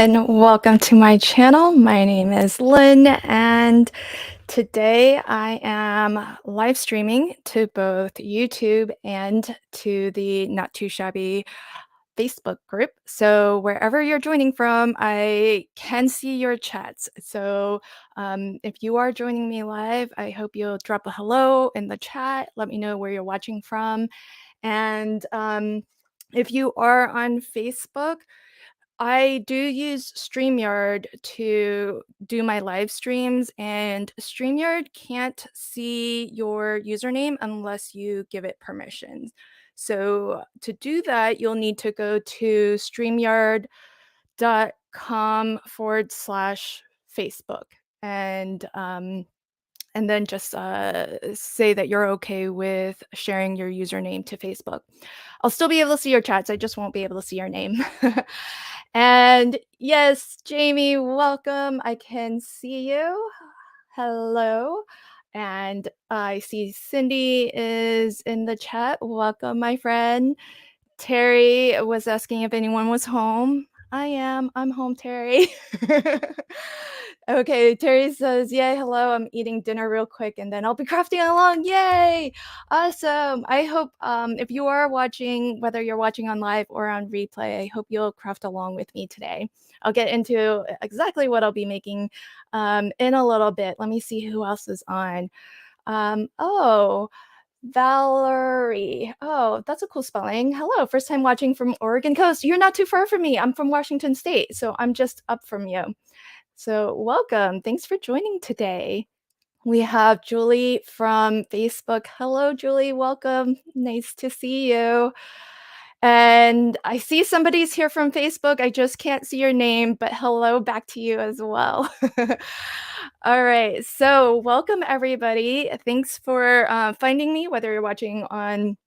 everyone, welcome to my channel. My name is Lynn, and today I am live streaming to both YouTube and to the Not Too Shabby Facebook group. So wherever you're joining from, I can see your chats. So if you are joining me live, I hope you'll drop a hello in the chat. Let me know where you're watching from. And if you are on Facebook, I do use StreamYard to do my live streams, and StreamYard can't see your username unless you give it permissions. So to do that, you'll need to go to streamyard.com/Facebook and then just say that you're okay with sharing your username to Facebook. I'll still be able to see your chats. I just won't be able to see your name. And yes, Jamie, welcome. I can see you. Hello. And I see Cindy is in the chat. Welcome, my friend. Terry was asking if anyone was home. I am. I'm home, Terry. Okay, Terry says, "Yay, hello. I'm eating dinner real quick and then I'll be crafting along." Yay! Awesome. I hope if you are watching, whether you're watching on live or on replay, I hope you'll craft along with me today. I'll get into exactly what I'll be making in a little bit. Let me see who else is on. Oh, Valerie. Oh, that's a cool spelling. Hello, first time watching from Oregon Coast. You're not too far from me. I'm from Washington State, so I'm just up from you. So welcome. Thanks for joining today. We have Julie from Facebook. Hello, Julie. Welcome. Nice to see you. And I see somebody's here from Facebook. I just can't see your name, but hello back to you as well. All right. So, welcome everybody. Thanks for finding me, whether you're watching on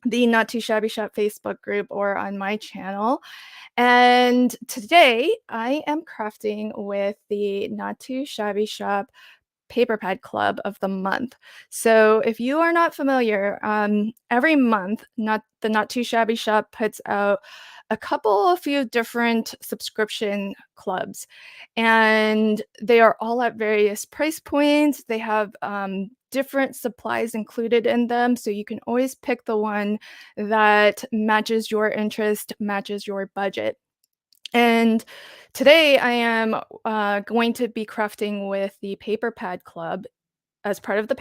the Not Too Shabby Shop Facebook group or on my channel. And today I am crafting with the Not Too Shabby Shop Paper Pad Club of the month. So if you are not familiar, every month, Not Too Shabby Shop puts out a few different subscription clubs, and they are all at various price points. They have different supplies included in them, so you can always pick the one that matches your interest, matches your budget. And today I am going to be crafting with the Paper Pad Club. As part of the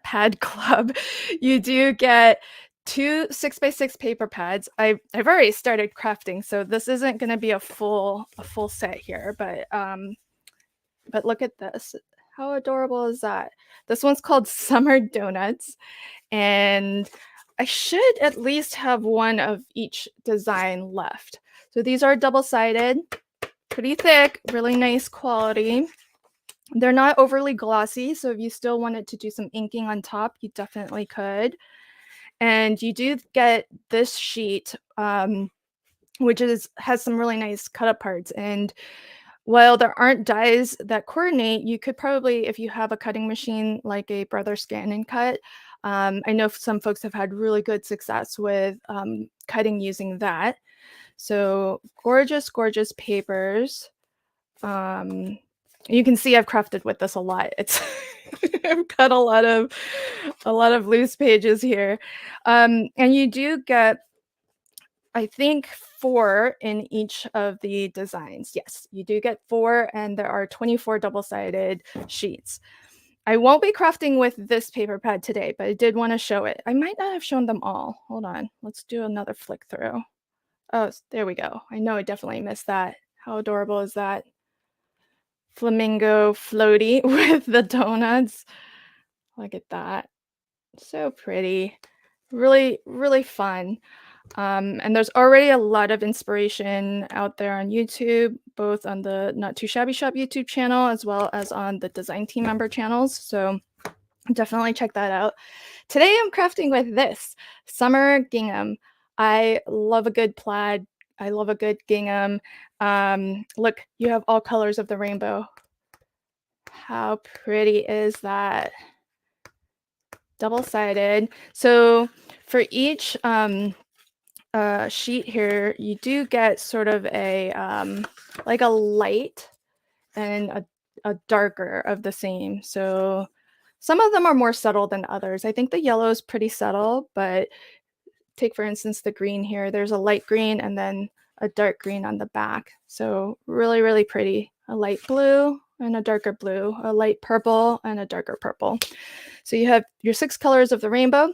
Pad Club, you do get two 6x6 paper pads. I've already started crafting, so this isn't going to be a full set here. But look at this. How adorable is that? This one's called Summer Donuts, and I should at least have one of each design left. So these are double-sided, pretty thick, really nice quality. They're not overly glossy, so if you still wanted to do some inking on top, you definitely could. And you do get this sheet, which has some really nice cut-up parts. And while there aren't dies that coordinate, you could probably, if you have a cutting machine like a Brother Scan and Cut, I know some folks have had really good success with cutting using that. So gorgeous, gorgeous papers. You can see I've crafted with this a lot. It's I've cut a lot of loose pages here. And you do get, I think, 4 in each of the designs. Yes, you do get 4, and there are 24 double-sided sheets. I won't be crafting with this paper pad today, but I did want to show it. I might not have shown them all. Hold on. Let's do another flick through. Oh, there we go. I know I definitely missed that. How adorable is that? Flamingo floaty with the donuts. Look at that. So pretty. Really, really fun. And there's already a lot of inspiration out there on YouTube, both on the Not Too Shabby Shop YouTube channel as well as on the design team member channels. So definitely check that out. Today I'm crafting with this summer gingham. I love a good plaid. I love a good gingham. Look, you have all colors of the rainbow. How pretty is that? Double-sided. So for each sheet here, you do get sort of like a light and a darker of the same. So some of them are more subtle than others. I think the yellow is pretty subtle, but take for instance the green here. There's a light green and then a dark green on the back. So really, really pretty. A light blue and a darker blue, a light purple and a darker purple. So you have your 6 colors of the rainbow.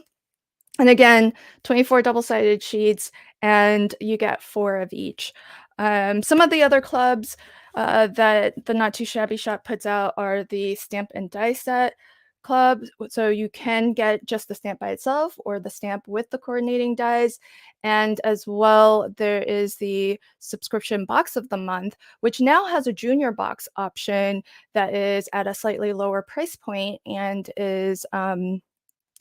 And again, 24 double-sided sheets, and you get 4 of each. Some of the other clubs that the Not Too Shabby shop puts out are the stamp and die set club. So you can get just the stamp by itself or the stamp with the coordinating dies. And as well, there is the subscription box of the month, which now has a junior box option that is at a slightly lower price point and is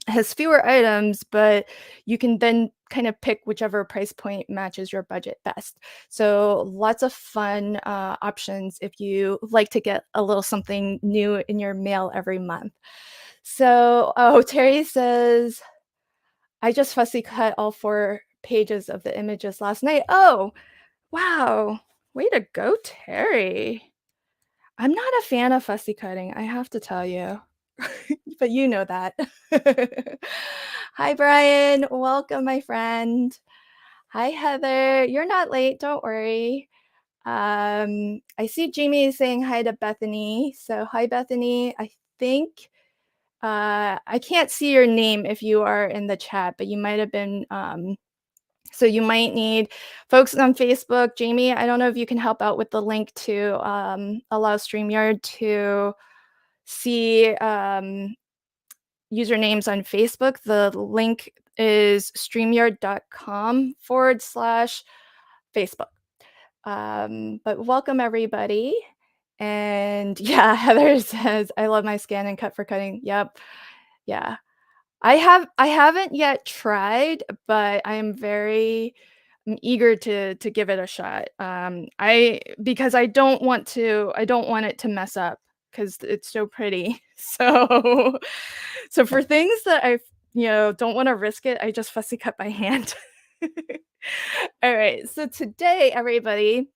has fewer items, but you can then kind of pick whichever price point matches your budget best. So lots of fun options if you like to get a little something new in your mail every month. So, oh, Terry says, I just fussy cut all 4 pages of the images last night. Oh, wow. Way to go, Terry. I'm not a fan of fussy cutting, I have to tell you. But you know that. Hi, Brian. Welcome, my friend. Hi, Heather. You're not late. Don't worry. I see Jamie is saying hi to Bethany. So hi, Bethany. I think I can't see your name if you are in the chat, but you might have been. So you might need folks on Facebook. Jamie, I don't know if you can help out with the link to allow StreamYard to see usernames on Facebook. The link is streamyard.com/Facebook. But welcome everybody. And yeah, Heather says, I love my scan and cut for cutting. Yep. Yeah. I haven't yet tried, but I'm eager to give it a shot. I because I don't want it to mess up because it's so pretty. So for things that don't want to risk it, I just fussy cut by hand. All right. So today, everybody,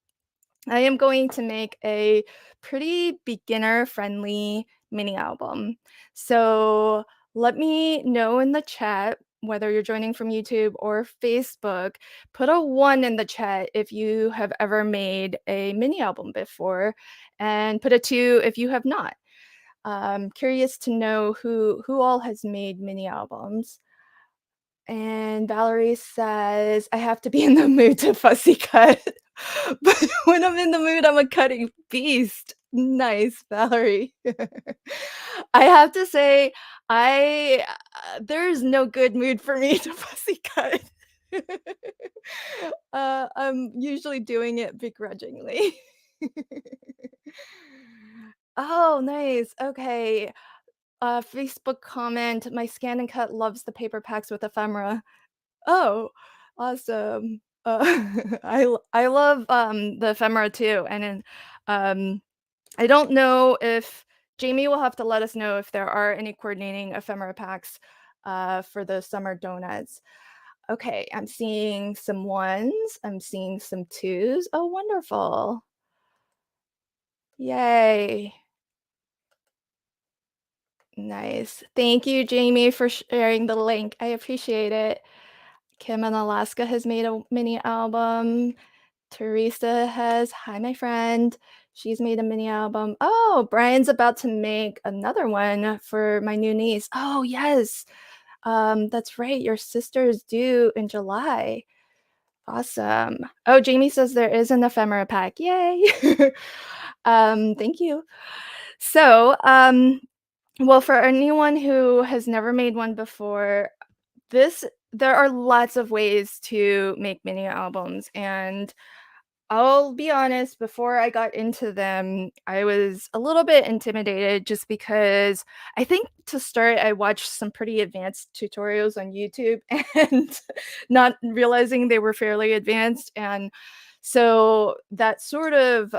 I am going to make a pretty beginner friendly mini album. So let me know in the chat whether you're joining from YouTube or Facebook. Put a 1 in the chat if you have ever made a mini album before, and put a 2 if you have not. Curious to know who all has made mini albums. And Valerie says, I have to be in the mood to fussy cut. But when I'm in the mood, I'm a cutting beast. Nice, Valerie. I have to say, there's no good mood for me to fussy cut. I'm usually doing it begrudgingly. Oh, nice. Okay. Facebook comment, my scan and cut loves the paper packs with ephemera. Oh, awesome. I love, the ephemera too, and then, um, I don't know if Jamie will have to let us know if there are any coordinating ephemera packs, for the summer donuts. Okay, I'm seeing some 1s, I'm seeing some 2s. Oh, wonderful. Yay. Nice. Thank you, Jamie, for sharing the link. I appreciate it. Kim in Alaska has made a mini album. Teresa has. Hi, my friend. She's made a mini album. Oh, Brian's about to make another one for my new niece. Oh, yes. That's right. Your sister is due in July. Awesome. Oh, Jamie says there is an ephemera pack. Yay. Thank you. So, well, for anyone who has never made one before, this there are lots of ways to make mini albums, and I'll be honest, before I got into them, I was a little bit intimidated just because I think to start, I watched some pretty advanced tutorials on YouTube and not realizing they were fairly advanced. And so that sort of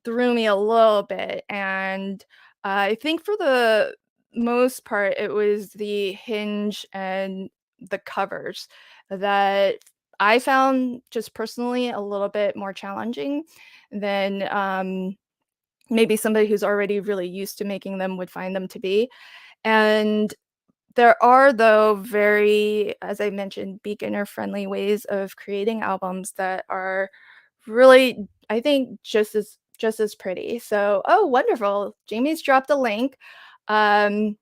threw me a little bit. And I think for the most part, it was the Hinge and the covers that I found just personally a little bit more challenging than, maybe somebody who's already really used to making them would find them to be. And there are, though, very, as I mentioned, beginner-friendly ways of creating albums that are really, I think, just as pretty. So oh, wonderful. Jamie's dropped a link. Um,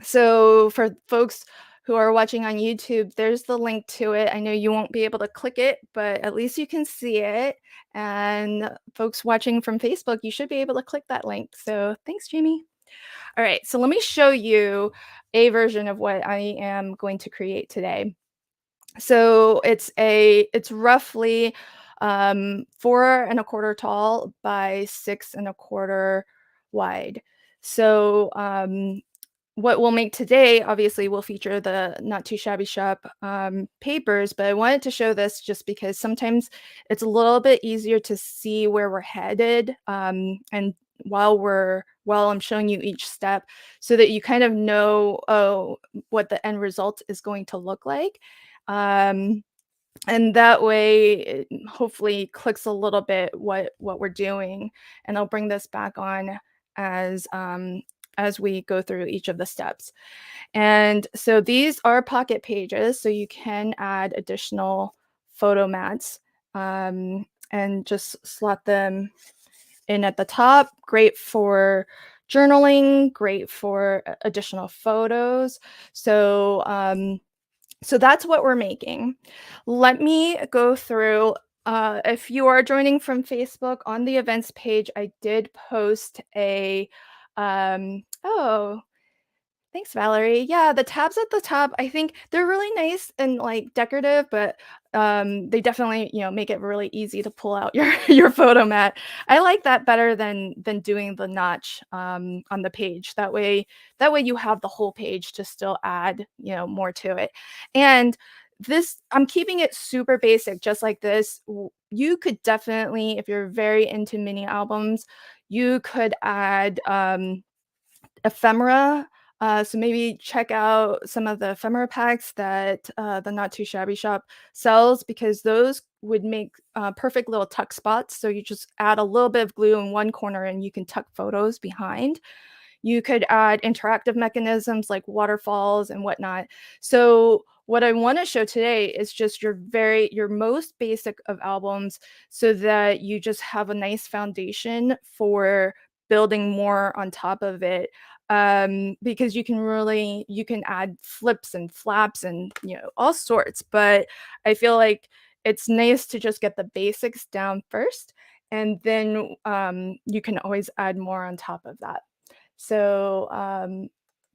so for folks who are watching on YouTube, there's the link to it. I know you won't be able to click it, but at least you can see it. And folks watching from Facebook, you should be able to click that link. So thanks, Jamie. All right, so let me show you a version of what I am going to create today. So it's roughly 4 1/4 tall by 6 1/4 wide. So what we'll make today obviously will feature the Not Too Shabby Shop papers, but I wanted to show this just because sometimes it's a little bit easier to see where we're headed, and while I'm showing you each step, so that you kind of know, oh, what the end result is going to look like. Um, and that way it hopefully clicks a little bit what we're doing, and I'll bring this back on as we go through each of the steps. And so these are pocket pages, so you can add additional photo mats, and just slot them in at the top. Great for journaling, great for additional photos. So so that's what we're making. Let me go through. If you are joining from Facebook, on the events page, I did post a. Oh, thanks, Valerie. Yeah, the tabs at the top, I think they're really nice and, like, decorative, but, they definitely, make it really easy to pull out your your photo mat. I like that better than doing the notch, on the page. That way you have the whole page to still add, more to it. And this I'm keeping it super basic just like this. You could definitely, if you're very into mini albums, you could add, ephemera. So maybe check out some of the ephemera packs that the Not Too Shabby Shop sells, because those would make perfect little tuck spots. So you just add a little bit of glue in one corner and you can tuck photos behind. You could add interactive mechanisms like waterfalls and whatnot. So what I want to show today is just your most basic of albums, so that you just have a nice foundation for building more on top of it. Because you can add flips and flaps and all sorts, but I feel like it's nice to just get the basics down first, and then you can always add more on top of that. So,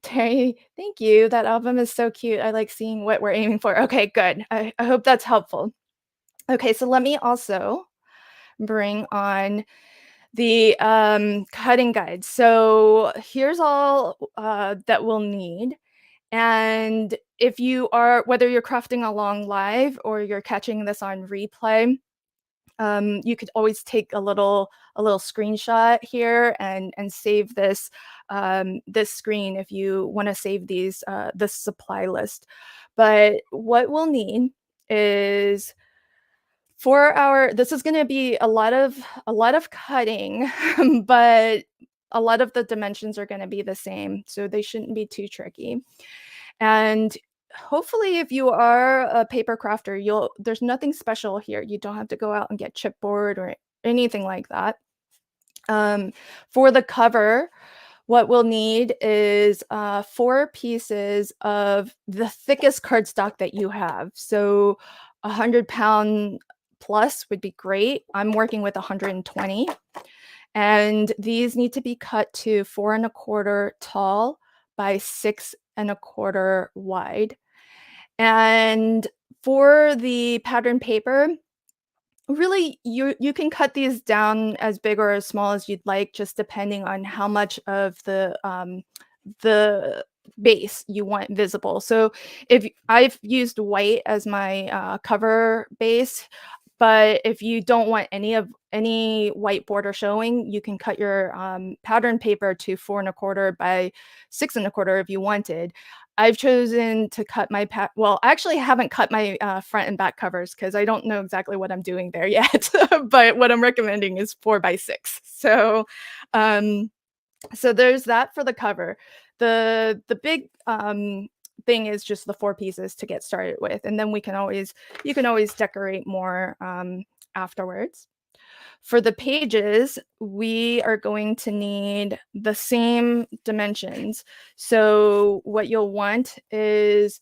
Terry, thank you. That album is so cute. I like seeing what we're aiming for. Okay, good. I hope that's helpful. Okay, so let me also bring on the cutting guide. So here's all that we'll need. And if you are, whether you're crafting along live or you're catching this on replay, you could always take a little screenshot here and save this screen if you want to save this supply list. But what we'll need is, for our this is going to be a lot of cutting, but a lot of the dimensions are going to be the same, so they shouldn't be too tricky. And hopefully, if you are a paper crafter, there's nothing special here. You don't have to go out and get chipboard or anything like that. For the cover, what we'll need is 4 pieces of the thickest cardstock that you have. So 100 pound plus would be great. I'm working with 120. And these need to be cut to 4 1/4 tall by 6 1/4 wide. And for the pattern paper, really, you can cut these down as big or as small as you'd like, just depending on how much of the base you want visible. So if I've used white as my cover base, But if you don't want any white border showing, you can cut your pattern paper to 4 1/4 by 6 1/4 if you wanted. I've chosen to cut my well, I actually haven't cut my front and back covers because I don't know exactly what I'm doing there yet. But what I'm recommending is 4 by 6. Um, so there's that for the cover. The big thing is just the 4 pieces to get started with, and then you can always decorate more afterwards. For the pages, we are going to need the same dimensions. So what you'll want is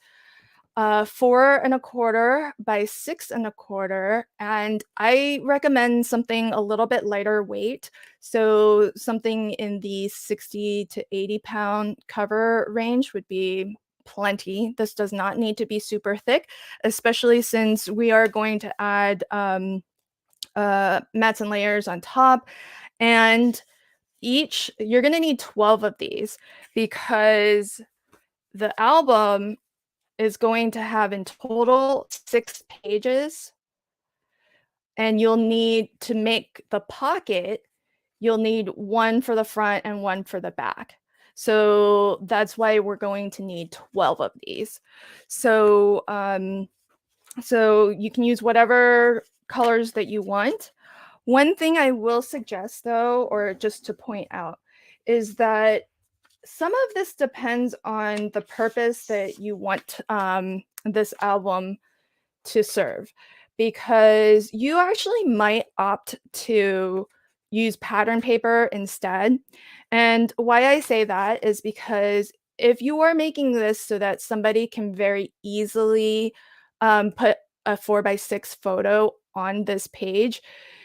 4 1/4 by 6 1/4, and I recommend something a little bit lighter weight. So something in the 60 to 80 pound cover range would be plenty. This does not need to be super thick, especially since we are going to add mats and layers on top. And each, you're going to need 12 of these because the album is going to have in total 6 pages, and you'll need to make the pocket, you'll need 1 for the front and 1 for the back. So that's why we're going to need 12 of these. So, so you can use whatever colors that you want. One thing I will suggest though, or just to point out, is that some of this depends on the purpose that you want this album to serve, because you actually might opt to use pattern paper instead. And why I say that is because if you are making this so that somebody can very easily put a 4 by 6 photo on this page,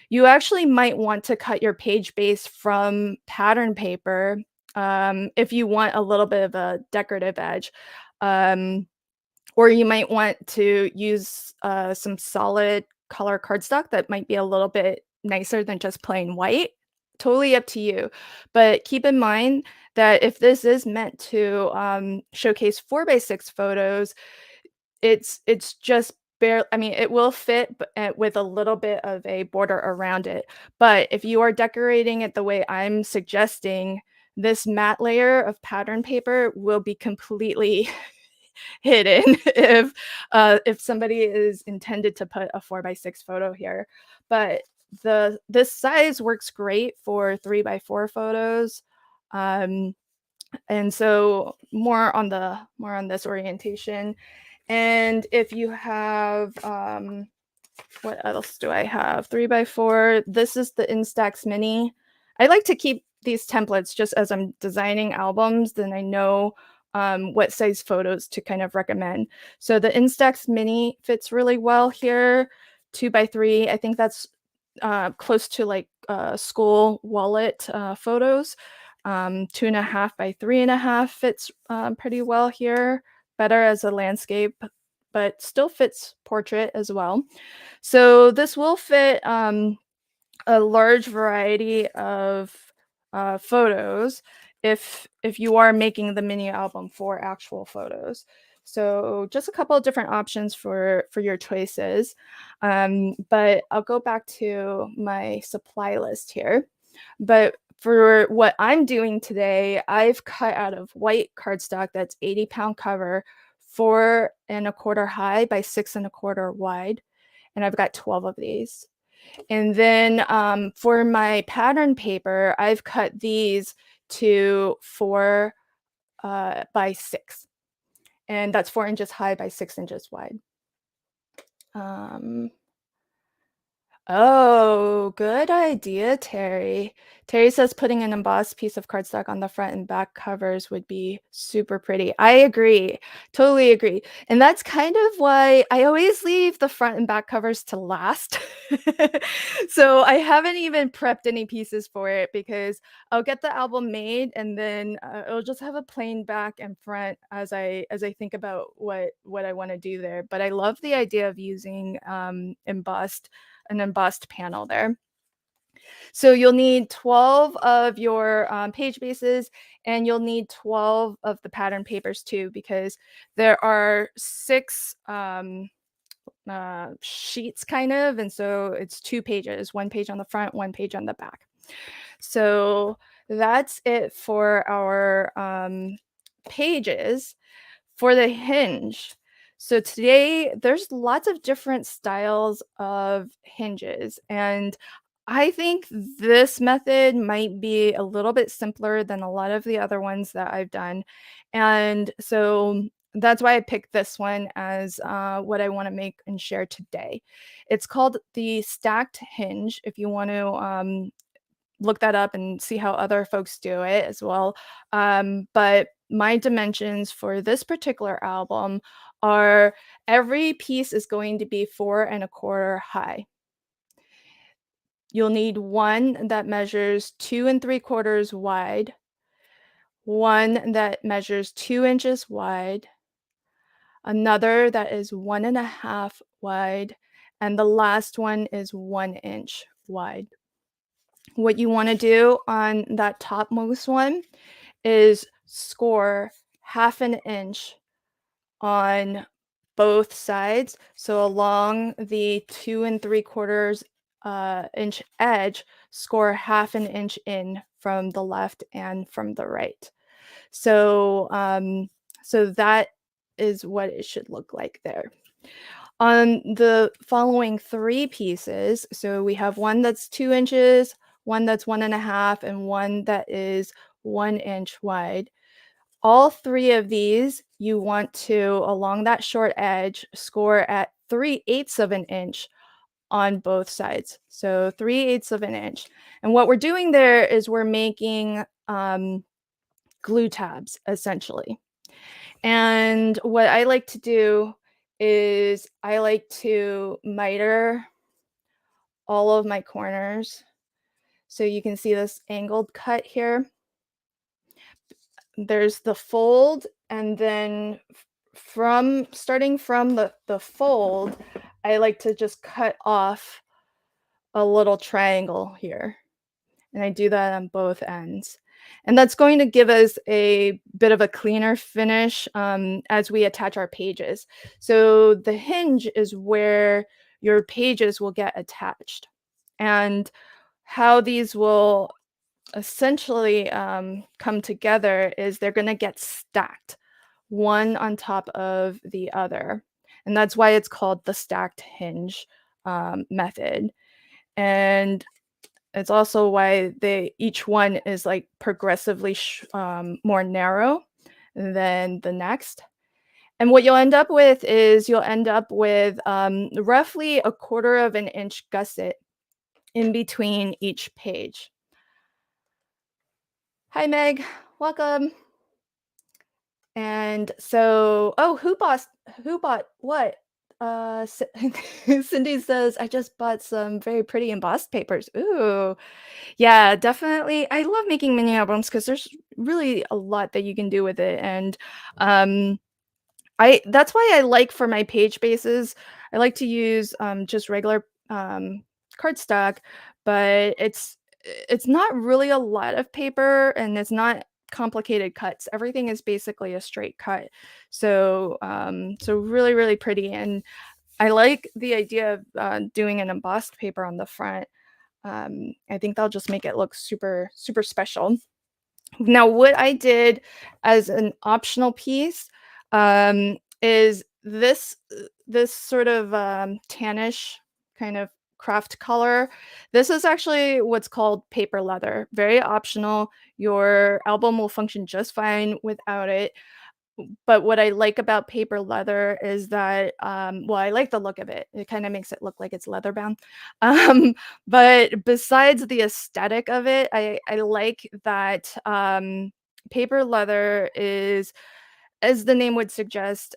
you actually might want to cut your page base from pattern paper if you want a little bit of a decorative edge. Um, or you might want to use some solid color cardstock that might be a little bit nicer than just plain white. Totally up to you. But keep in mind that if this is meant to showcase 4 by 6 photos, it's just bare. I mean, it will fit, but with a little bit of a border around it. But if you are decorating it the way I'm suggesting, this matte layer of pattern paper will be completely hidden if somebody is intended to put a 4 by 6 photo here. But this size works great for 3 by 4 photos. Um, and so more on this orientation. And if you have what else do I have? 3 by 4. This is the Instax Mini. I like to keep these templates just as I'm designing albums, then I know what size photos to kind of recommend. So the Instax Mini fits really well here. 2 by 3. I think that's close to like school wallet photos. 2.5 by 3.5 fits pretty well here. Better as a landscape, but still fits portrait as well. So this will fit a large variety of photos if you are making the mini album for actual photos. So just a couple of different options for your choices. But I'll go back to my supply list here. But for what I'm doing today, I've cut out of white cardstock that's 80 pound cover, 4 1/4 high by 6 1/4 wide, and I've got 12 of these. And then for my pattern paper, I've cut these to 4 by 6, and that's 4 inches high by 6 inches wide. Um, Oh, good idea, Terry. Terry says putting an embossed piece of cardstock on the front and back covers would be super pretty. I agree. Totally agree. And that's kind of why I always leave the front and back covers to last. So I haven't even prepped any pieces for it because I'll get the album made and then it'll just have a plain back and front as I think about what I want to do there. But I love the idea of using an embossed panel there. So you'll need 12 of your page bases, and you'll need 12 of the pattern papers too, because there are 6 sheets kind of, and so it's 2 pages, 1 page on the front, 1 page on the back. So that's it for our, pages. For the hinge, so today there's lots of different styles of hinges, and I think this method might be a little bit simpler than a lot of the other ones that I've done, and so that's why I picked this one as, what I wanna make and share today. It's called the stacked hinge, if you want to, look that up and see how other folks do it as well. But my dimensions for this particular album are every piece is going to be 4 1/4 high. You'll need one that measures 2 3/4 wide, one that measures 2 inches wide, another that is 1 1/2 wide, and the last one is 1 inch wide. What you want to do on that topmost one is score 1/2 inch on both sides. So along the 2 3/4 inch edge, score 1/2 inch in from the left and from the right. So so that is what it should look like there. On the following 3 pieces, so we have one that's 2 inches, one that's 1 1/2, and one that is 1 inch wide. All 3 of these, you want to, along that short edge, score at 3/8 of an inch on both sides. So 3/8 of an inch. And what we're doing there is we're making, glue tabs, essentially. And what I like to do is I like to miter all of my corners. So you can see this angled cut here. There's the fold, and then from starting from the fold, I like to just cut off a little triangle here. And I do that on both ends. And that's going to give us a bit of a cleaner finish as we attach our pages. So the hinge is where your pages will get attached. And how these will essentially come together is they're going to get stacked one on top of the other. And that's why it's called the stacked hinge method. And it's also why they each one is like progressively more narrow than the next. And what you'll end up with is you'll end up with roughly 1/4 of an inch gusset in between each page. Hi, Meg. Welcome. And so, oh, who bought what? Cindy says, I just bought some very pretty embossed papers. Ooh, yeah, definitely. I love making mini albums because there's really a lot that you can do with it. And um, I that's why I like for my page bases, I like to use just regular cardstock, but it's not really a lot of paper and it's not complicated cuts. Everything is basically a straight cut. So so really, really pretty. And I like the idea of doing an embossed paper on the front. I think that'll just make it look super, super special. Now, what I did as an optional piece, is this sort of, tannish kind of craft color. This is actually what's called paper leather, very optional. Your album will function just fine without it. But what I like about paper leather is that, well, I like the look of it. It kinda makes it look like it's leather bound. Um, but besides the aesthetic of it, I like that, paper leather is, as the name would suggest,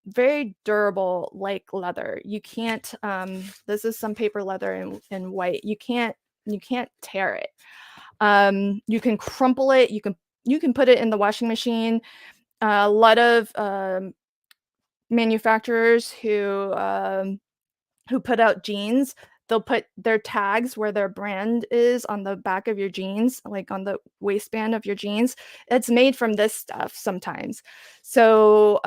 very durable like leather. You can't, this is some paper leather in white. You can't tear it. You can crumple it, you can put it in the washing machine. A lot of, manufacturers who put out jeans, they'll put their tags where their brand is on the back of your jeans, like on the waistband of your jeans. It's made from this stuff sometimes. So,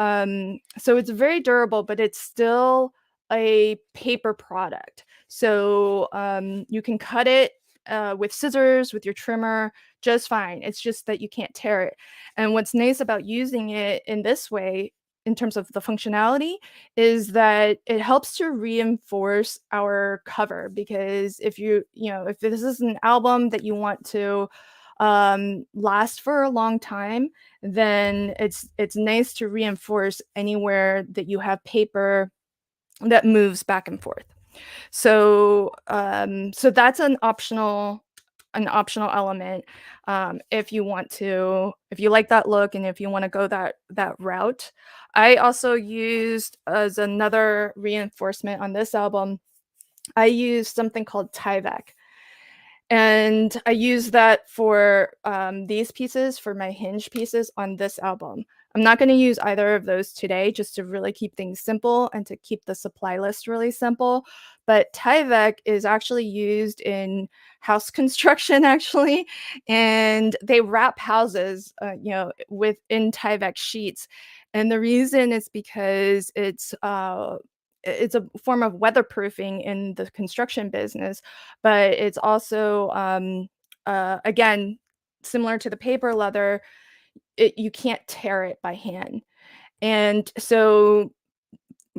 so it's very durable, but it's still a paper product. So you can cut it with scissors, with your trimmer, just fine. It's just that you can't tear it. And what's nice about using it in this way, in terms of the functionality, is that it helps to reinforce our cover. Because if this is an album that you want to last for a long time, then it's nice to reinforce anywhere that you have paper that moves back and forth. So that's an optional element, if you like that look and if you wanna go that route. I also used, as another reinforcement on this album, I used something called Tyvek. And I use that for, these pieces, for my Hinge pieces on this album. I'm not gonna use either of those today, just to really keep things simple and to keep the supply list really simple, but Tyvek is actually used in house construction, actually, and they wrap houses, within Tyvek sheets, and the reason is because it's a form of weatherproofing in the construction business, but it's also, again, similar to the paper leather, you can't tear it by hand. And so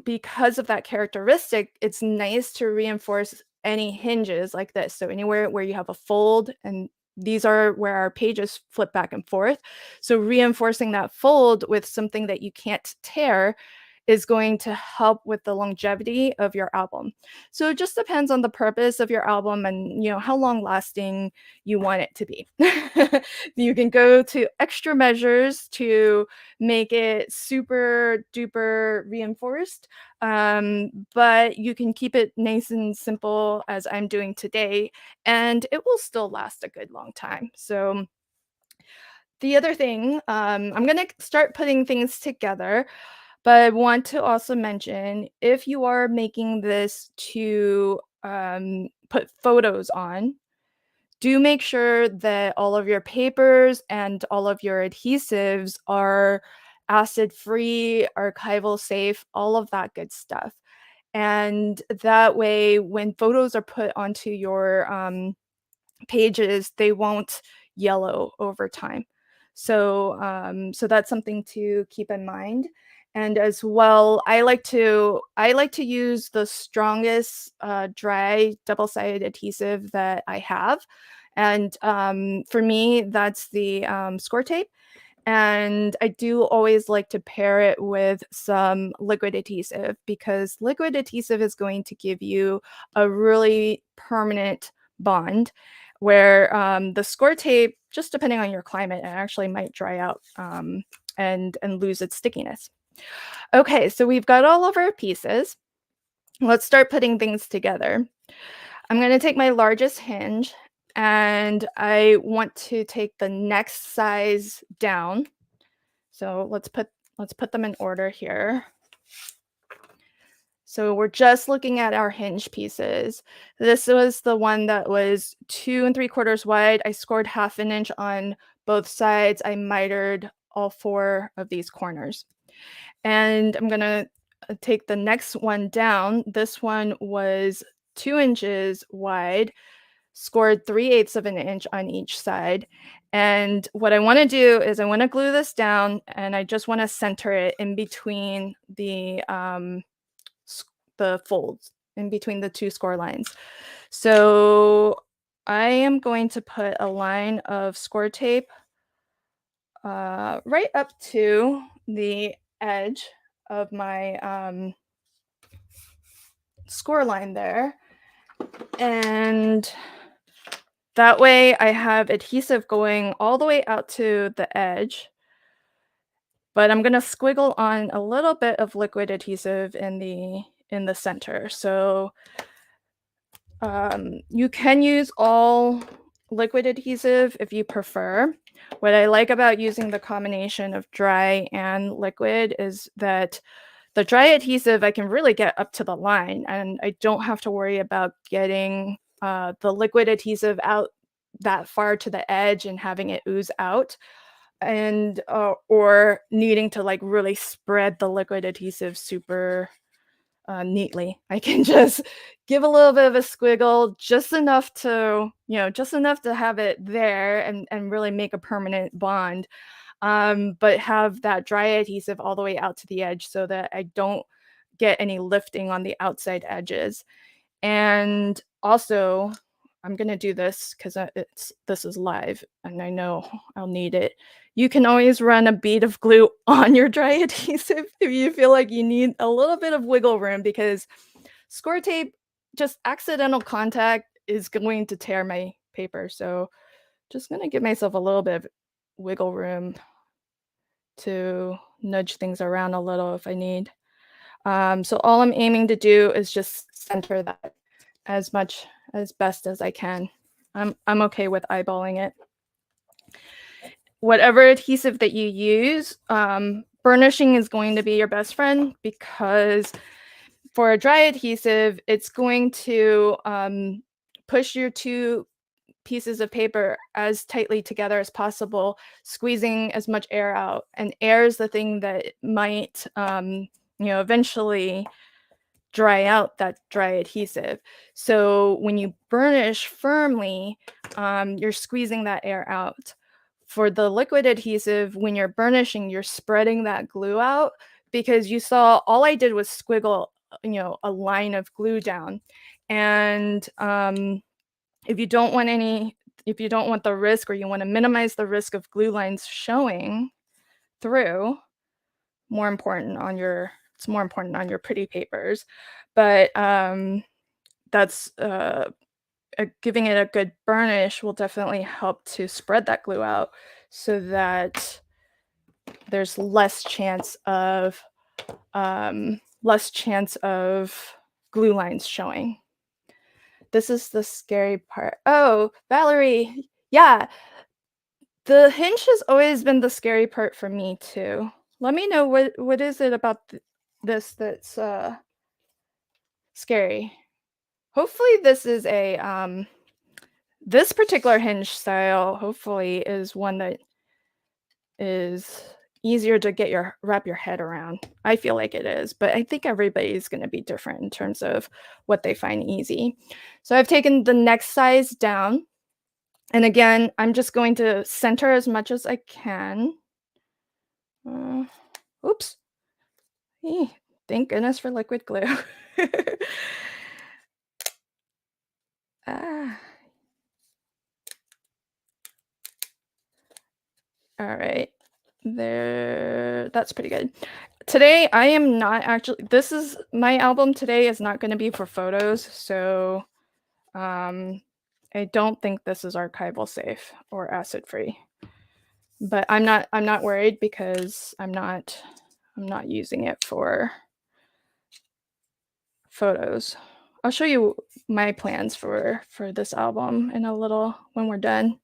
because of that characteristic, it's nice to reinforce any hinges like this. So anywhere where you have a fold, and these are where our pages flip back and forth. So reinforcing that fold with something that you can't tear is going to help with the longevity of your album. So it just depends on the purpose of your album and how long lasting you want it to be. You can go to extra measures to make it super duper reinforced, but you can keep it nice and simple as I'm doing today, and it will still last a good long time. So the other thing, I'm gonna start putting things together, but I want to also mention, if you are making this to put photos on, do make sure that all of your papers and all of your adhesives are acid free, archival safe, all of that good stuff. And that way, when photos are put onto your pages, they won't yellow over time. So that's something to keep in mind. And as well, I like to use the strongest dry double-sided adhesive that I have. And for me, that's the score tape. And I do always like to pair it with some liquid adhesive, because liquid adhesive is going to give you a really permanent bond, where the score tape, just depending on your climate, it actually might dry out, and lose its stickiness. Okay, so we've got all of our pieces. Let's start putting things together. I'm going to take my largest hinge, and I want to take the next size down. So let's put them in order here. So we're just looking at our hinge pieces. This was the one that was 2 3/4 wide. I scored half an inch on both sides. I mitered all four of these corners. And I'm gonna take the next one down. This one was 2 inches wide, scored 3/8 of an inch on each side. And what I want to do is I want to glue this down, and I just want to center it in between the folds, in between the two score lines. So I am going to put a line of score tape right up to the edge of my score line there. And that way I have adhesive going all the way out to the edge, but I'm gonna squiggle on a little bit of liquid adhesive in the center. So you can use all liquid adhesive if you prefer. What I like about using the combination of dry and liquid is that the dry adhesive, I can really get up to the line, and I don't have to worry about getting the liquid adhesive out that far to the edge and having it ooze out, and or needing to like really spread the liquid adhesive super neatly. I can just give a little bit of a squiggle, just enough to, just enough to have it there and really make a permanent bond. But have that dry adhesive all the way out to the edge so that I don't get any lifting on the outside edges. And also, I'm gonna do this because this is live, and I know I'll need it. You can always run a bead of glue on your dry adhesive if you feel like you need a little bit of wiggle room because score tape, just accidental contact is going to tear my paper. So just gonna give myself a little bit of wiggle room to nudge things around a little if I need. So all I'm aiming to do is just center that as much as best as I can. I'm okay with eyeballing it. Whatever adhesive that you use, burnishing is going to be your best friend because for a dry adhesive, it's going to push your two pieces of paper as tightly together as possible, squeezing as much air out. And air is the thing that might, eventually dry out that dry adhesive. So when you burnish firmly, you're squeezing that air out. For the liquid adhesive, when you're burnishing, you're spreading that glue out because you saw all I did was squiggle, a line of glue down. And if you don't want if you don't want the risk or you want to minimize the risk of glue lines showing through, it's more important on your pretty papers. But that's giving it a good burnish will definitely help to spread that glue out so that there's less chance of glue lines showing. This is the scary part. Oh, Valerie, yeah, the hinge has always been the scary part for me too. Let me know what is it about this that's scary. Hopefully this is a this particular hinge style hopefully is one that is easier to wrap your head around. I feel like it is, but I think everybody's going to be different in terms of what they find easy. So I've taken the next size down. And again, I'm just going to center as much as I can. Oops. Thank goodness for liquid glue. Ah. All right. There, that's pretty good. Today, I am not actually, this is my album today is not going to be for photos. So, I don't think this is archival safe or acid free. But I'm not worried because I'm not using it for photos. I'll show you my plans for this album in a little when we're done.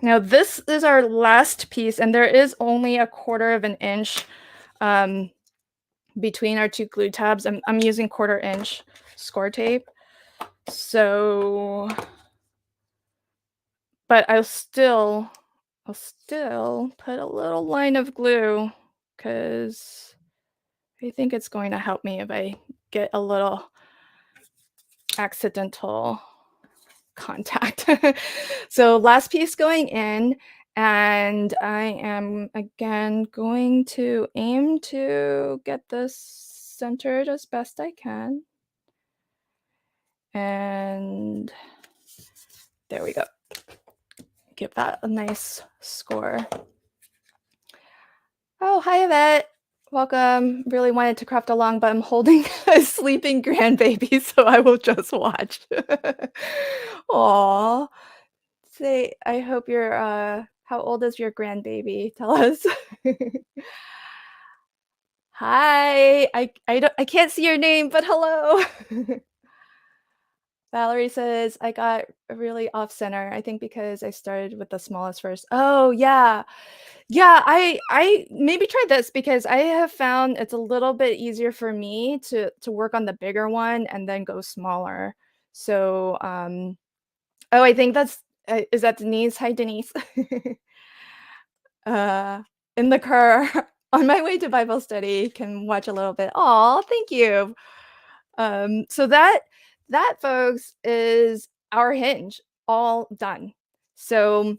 Now this is our last piece, and there is only 1/4 of an inch between our two glue tabs. I'm using 1/4 inch score tape, so but I'll still put a little line of glue because I think it's going to help me if I get a little accidental contact. So last piece going in, and I am again going to aim to get this centered as best I can. And there we go. Give that a nice score. Oh, hi, Yvette. Welcome. Really wanted to craft along, but I'm holding a sleeping grandbaby, so I will just watch. Aw. Say, I hope you're, how old is your grandbaby? Tell us. Hi. I can't see your name, but hello. Valerie says, I got really off center. I think because I started with the smallest first. Oh, yeah. Yeah, I maybe try this because I have found it's a little bit easier for me to work on the bigger one and then go smaller. So, oh, I think that's is that Denise? Hi, Denise. Uh, in the car on my way to Bible study, can watch a little bit. Aw, thank you. So that, folks, is our hinge all done. So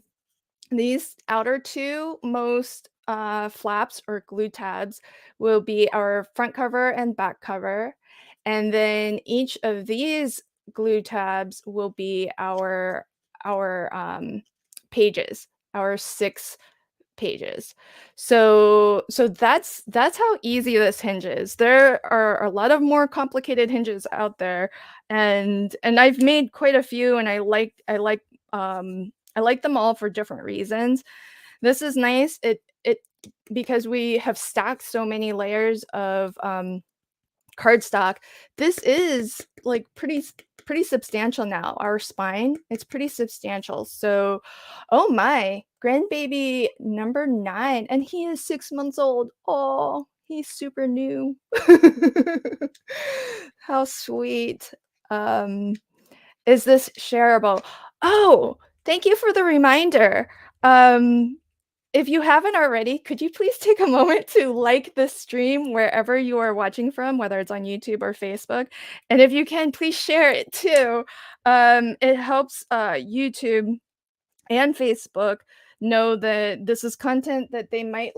these outer two most flaps or glue tabs will be our front cover and back cover. And then each of these glue tabs will be our pages, our 6 pages. So that's how easy this hinge is. There are a lot of more complicated hinges out there, and I've made quite a few, and I like them all for different reasons. This is nice. It because we have stacked so many layers of cardstock. This is like pretty substantial now. Our spine, it's pretty substantial. So, oh my, grandbaby number 9, and he is 6 months old. Oh, he's super new. How sweet. Um, is this shareable? Oh, thank you for the reminder. Um, if you haven't already, could you please take a moment to like this stream wherever you are watching from, whether it's on YouTube or Facebook? And if you can, please share it too. It helps YouTube and Facebook know that this is content that they might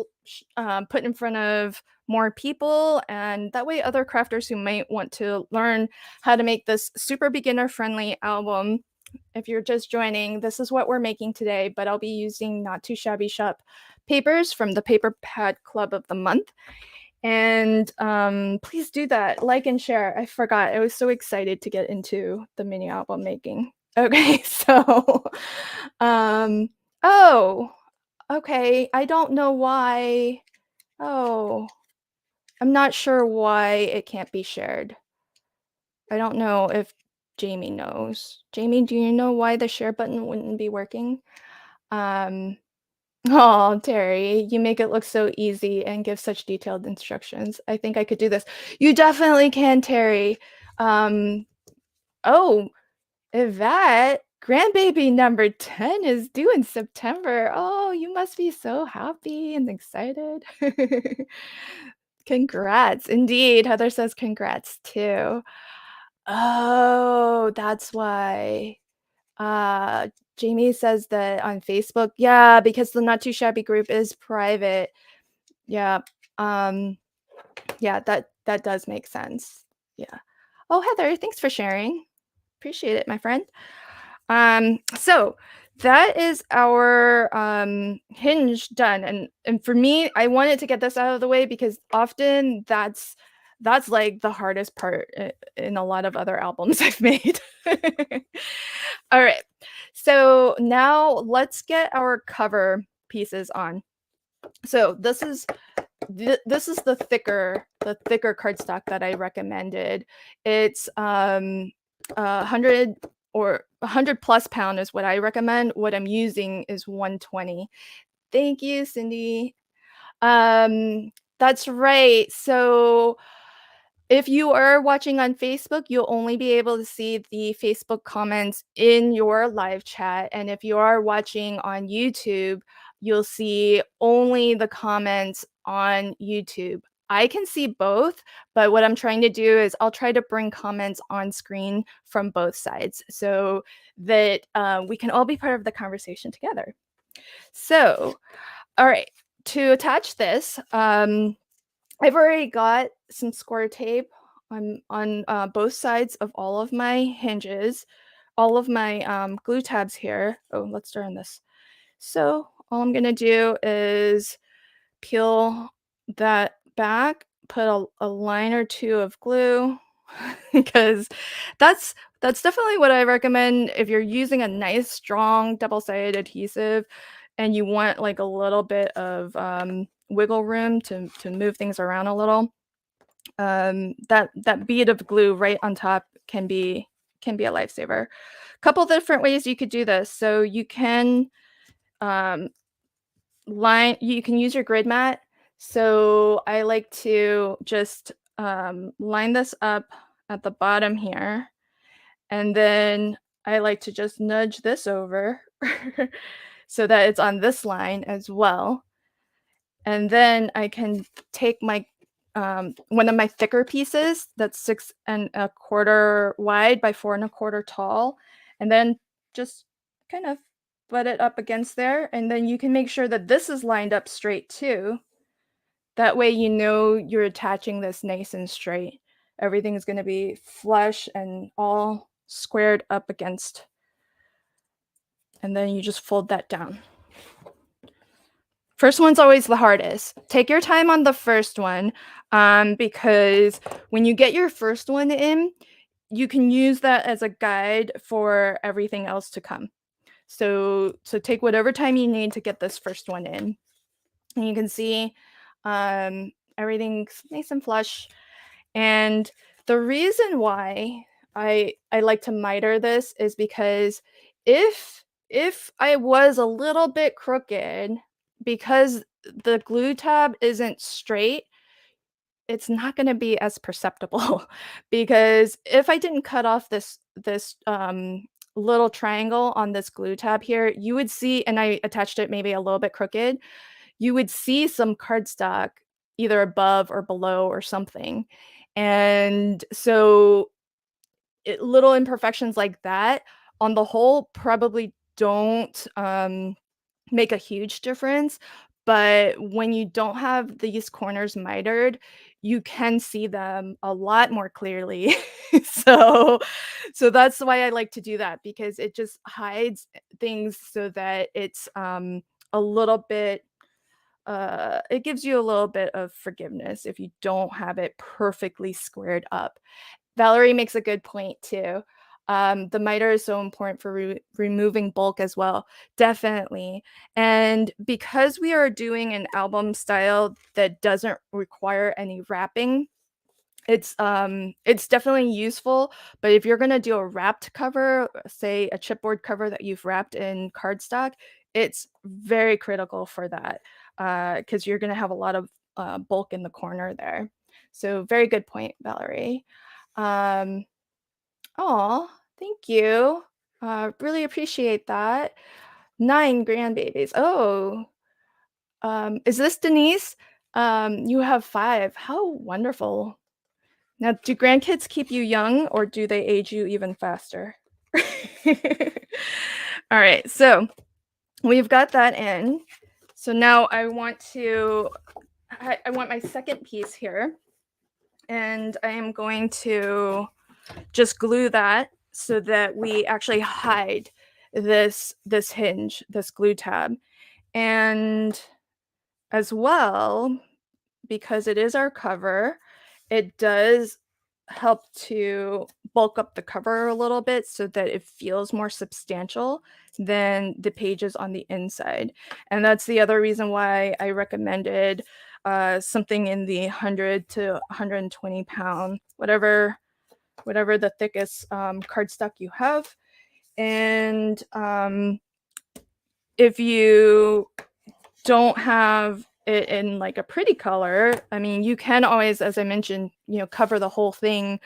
put in front of more people, and that way other crafters who might want to learn how to make this super beginner friendly album. If you're just joining, this is what we're making today, but I'll be using Not Too Shabby Shop papers from the Paper Pad Club of the month. And please do that, like and share. I forgot. I was so excited to get into the mini album making. Okay, so um oh, okay. I don't know why. Oh, I'm not sure why it can't be shared. I don't know if Jamie knows. Jamie, do you know why the share button wouldn't be working? Um, oh, Terry, you make it look so easy and give such detailed instructions. I think I could do this. You definitely can, Terry. Um, oh, Yvette, grandbaby number 10 is due in September. Oh, you must be so happy and excited. Congrats. Indeed, Heather says congrats too. Oh, that's why. Uh, Jamie says that on Facebook. Yeah, because the Not Too Shabby group is private. Yeah. Um, yeah, that does make sense. Yeah. Oh, Heather, thanks for sharing. Appreciate it, my friend. So that is our hinge done. And for me, I wanted to get this out of the way because often that's like the hardest part in a lot of other albums I've made. All right. So now let's get our cover pieces on. So this is the thicker cardstock that I recommended. It's 100 or 100 plus pound is what I recommend. What I'm using is 120. Thank you, Cindy. That's right. So if you are watching on Facebook, you'll only be able to see the Facebook comments in your live chat. And if you are watching on YouTube, you'll see only the comments on YouTube. I can see both, but what I'm trying to do is I'll try to bring comments on screen from both sides so that we can all be part of the conversation together. So, all right, to attach this, I've already got some score tape on both sides of all of my hinges, all of my glue tabs here. Oh, let's start on this. So all I'm gonna do is peel that back, put a line or two of glue because that's definitely what I recommend if you're using a nice strong double-sided adhesive and you want like a little bit of wiggle room to move things around a little. That bead of glue right on top can be a lifesaver. Couple different ways you could do this. So you can you can use your grid mat. So I like to just line this up at the bottom here, and then I like to just nudge this over so that it's on this line as well. And then I can take my one of my thicker pieces that's 6 1/4 wide by 4 1/4 tall, and then just kind of butt it up against there. And then you can make sure that this is lined up straight too. That way you know you're attaching this nice and straight. Everything is going to be flush and all squared up against. And then you just fold that down. First one's always the hardest. Take your time on the first one, because when you get your first one in, you can use that as a guide for everything else to come. So take whatever time you need to get this first one in. And you can see everything's nice and flush. And the reason why I like to miter this is because if I was a little bit crooked, because the glue tab isn't straight, it's not gonna be as perceptible. Because if I didn't cut off this little triangle on this glue tab here, you would see, and I attached it maybe a little bit crooked, you would see some cardstock either above or below or something. And so little imperfections like that, on the whole, probably don't make a huge difference. But when you don't have these corners mitered, you can see them a lot more clearly. so that's why I like to do that, because it just hides things so that it's a little bit it gives you a little bit of forgiveness if you don't have it perfectly squared up. Valerie makes a good point too. The miter is so important for removing bulk as well. Definitely. And because we are doing an album style that doesn't require any wrapping, it's definitely useful. But if you're gonna do a wrapped cover, say a chipboard cover that you've wrapped in cardstock, it's very critical for that, because you're gonna have a lot of bulk in the corner there. So very good point, Valerie. Um, Aw, thank you. Really appreciate that. 9 grandbabies. Oh, is this Denise? You have 5. How wonderful. Now, do grandkids keep you young or do they age you even faster? All right, so we've got that in. So now I want my second piece here, and I am going to just glue that so that we actually hide this hinge, this glue tab. And as well, because it is our cover, it does help to bulk up the cover a little bit so that it feels more substantial than the pages on the inside. And that's the other reason why I recommended something in the 100 to 120 pound, whatever the thickest cardstock you have. And if you don't have it in like a pretty color, I mean, you can always, as I mentioned, cover the whole thing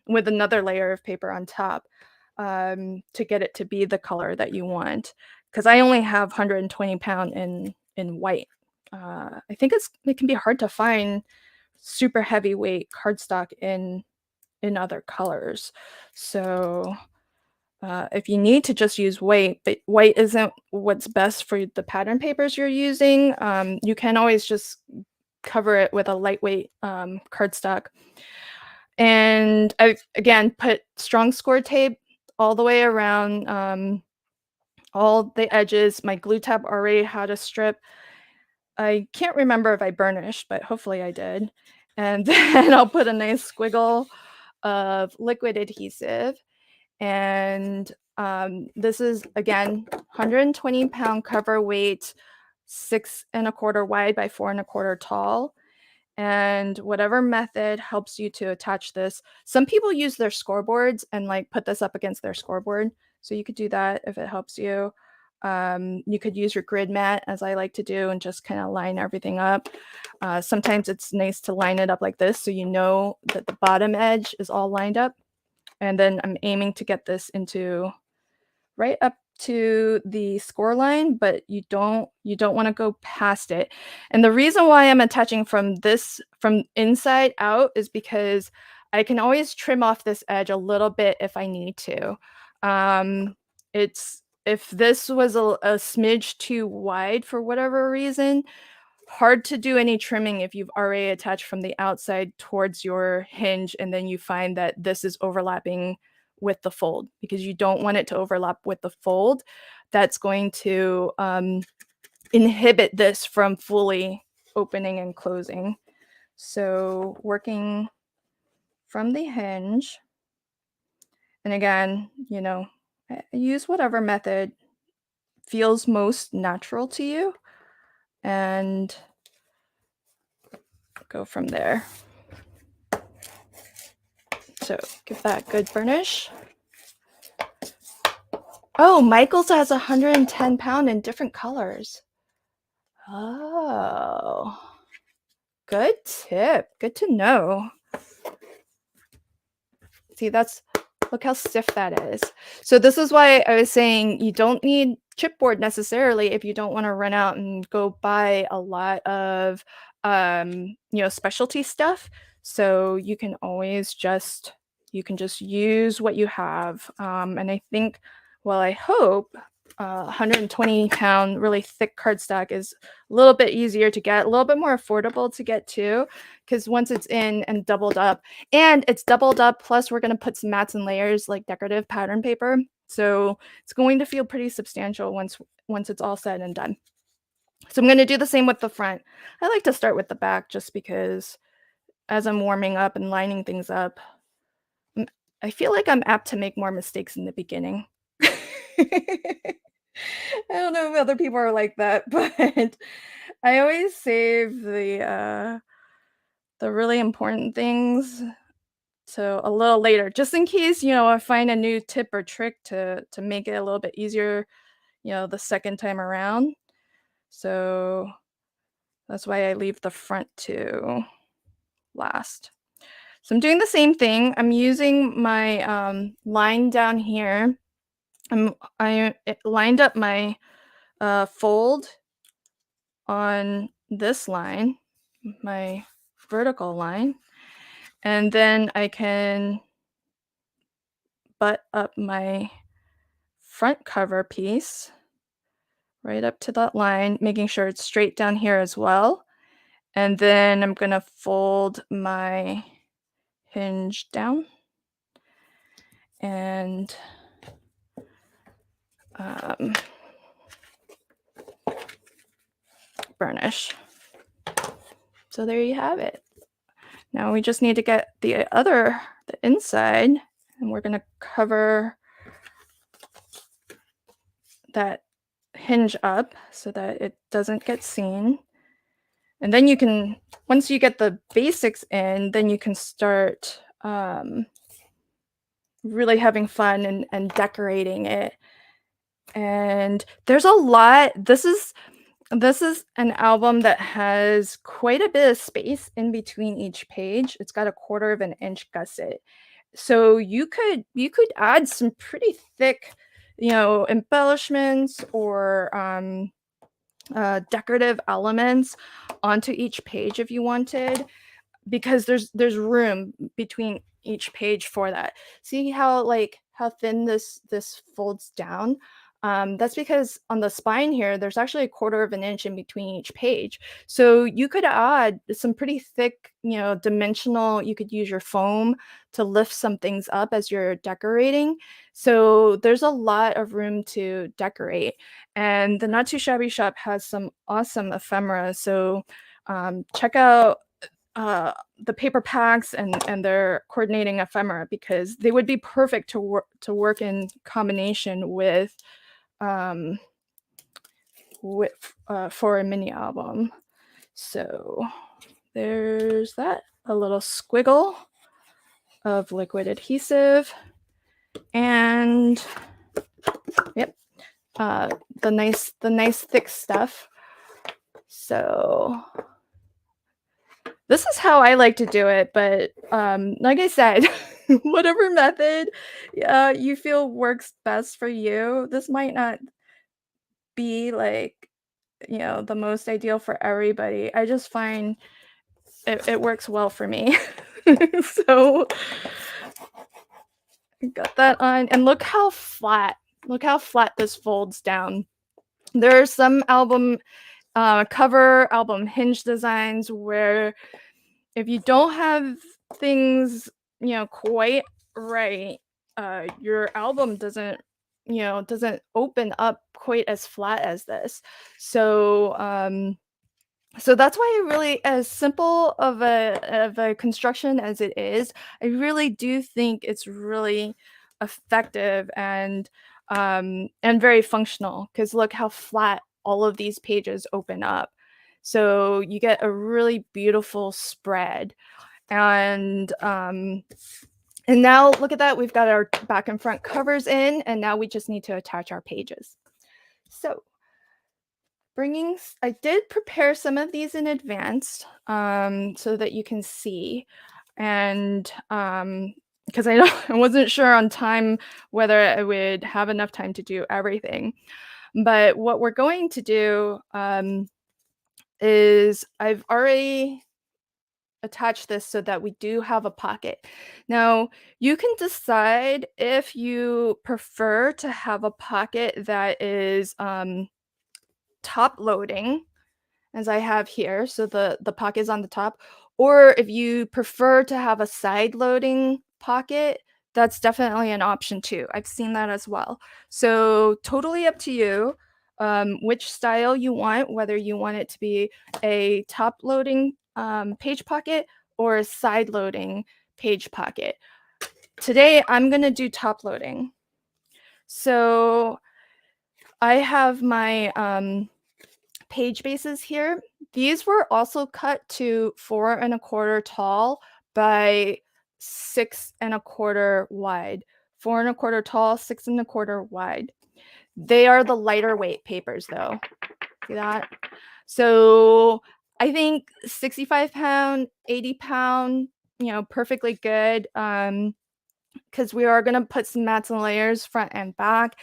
with another layer of paper on top to get it to be the color that you want. Because I only have 120 pound in white. I think it can be hard to find super heavyweight cardstock in other colors. So if you need to just use white, but white isn't what's best for the pattern papers you're using, you can always just cover it with a lightweight cardstock. And I, again, put strong score tape all the way around all the edges. My glue tab already had a strip. I can't remember if I burnished, but hopefully I did. And then I'll put a nice squiggle of liquid adhesive. And this is, again, 120 pound cover weight, 6 1/4 wide by 4 1/4 tall. And whatever method helps you to attach this. Some people use their scoreboards and like put this up against their scoreboard. So you could do that if it helps you. You could use your grid mat, as I like to do, and just kind of line everything up. Sometimes it's nice to line it up like this so you know that the bottom edge is all lined up. And then I'm aiming to get this into right up to the score line, but you don't want to go past it. And the reason why I'm attaching from inside out is because I can always trim off this edge a little bit if I need to. It's if this was a smidge too wide for whatever reason, hard to do any trimming if you've already attached from the outside towards your hinge and then you find that this is overlapping with the fold, because you don't want it to overlap with the fold. That's going to inhibit this from fully opening and closing. So working from the hinge, and again, use whatever method feels most natural to you and go from there. So give that a good burnish. Oh, Michael's has 110 pound in different colors. Oh, good tip. Good to know. See, look how stiff that is. So this is why I was saying you don't need chipboard necessarily if you don't want to run out and go buy a lot of, specialty stuff. So you can always just use what you have. And I think, well, I hope 120 pound really thick cardstock is a little bit easier to get, a little bit more affordable to get too, because once it's in and doubled up, and it's doubled up, plus we're going to put some mats and layers like decorative pattern paper. So it's going to feel pretty substantial once it's all said and done. So I'm going to do the same with the front. I like to start with the back just because as I'm warming up and lining things up, I feel like I'm apt to make more mistakes in the beginning. I don't know if other people are like that, but I always save the really important things to a little later, just in case, I find a new tip or trick to make it a little bit easier, the second time around. So that's why I leave the front to last. So I'm doing the same thing. I'm using my line down here. I lined up my fold on this line, my vertical line, and then I can butt up my front cover piece right up to that line, making sure it's straight down here as well. And then I'm gonna fold my hinge down and burnish. So there you have it. Now we just need to get the inside, and we're gonna cover that hinge up so that it doesn't get seen. And then you can, once you get the basics in, then you can start really having fun and decorating it. And there's a lot. This is an album that has quite a bit of space in between each page. It's got a 1/4 of an inch gusset. So you could add some pretty thick, embellishments or decorative elements onto each page if you wanted, because there's room between each page for that. See how thin this folds down? That's because on the spine here, there's actually a 1/4 of an inch in between each page. So you could add some pretty thick, dimensional, you could use your foam to lift some things up as you're decorating. So there's a lot of room to decorate. And the Not Too Shabby shop has some awesome ephemera. So check out the paper packs and their coordinating ephemera, because they would be perfect to work in combination with for a mini album. So there's that, a little squiggle of liquid adhesive, and yep, the nice thick stuff. So This is how I like to do it, but, like I said, whatever method, you feel works best for you, this might not be, like, the most ideal for everybody. I just find it works well for me. So, got that on, and look how flat this folds down. There are some cover album hinge designs where if you don't have things, quite right, your album doesn't open up quite as flat as this. So, so that's why I really, as simple of a construction as it is, I really do think it's really effective and very functional. Because look how flat all of these pages open up. So you get a really beautiful spread. And now look at that, we've got our back and front covers in, and now we just need to attach our pages. So I did prepare some of these in advance, so that you can see, and because I don't, I wasn't sure on time whether I would have enough time to do everything. But what we're going to do is I've already attach this so that we do have a pocket. Now, you can decide if you prefer to have a pocket that is top loading, as I have here, so the pocket is on the top, or if you prefer to have a side loading pocket, that's definitely an option too. I've seen that as well. So totally up to you, which style you want, whether you want it to be a top loading page pocket or a side loading page pocket. Today, I'm gonna do top loading. So I have my page bases here. These were also cut to 4 1/4 tall by 6 1/4 wide. 4 1/4 tall, 6 1/4 wide. They are the lighter weight papers though. See that? So I think 65 pound, 80 pound, perfectly good. Because we are gonna put some mats and layers front and back.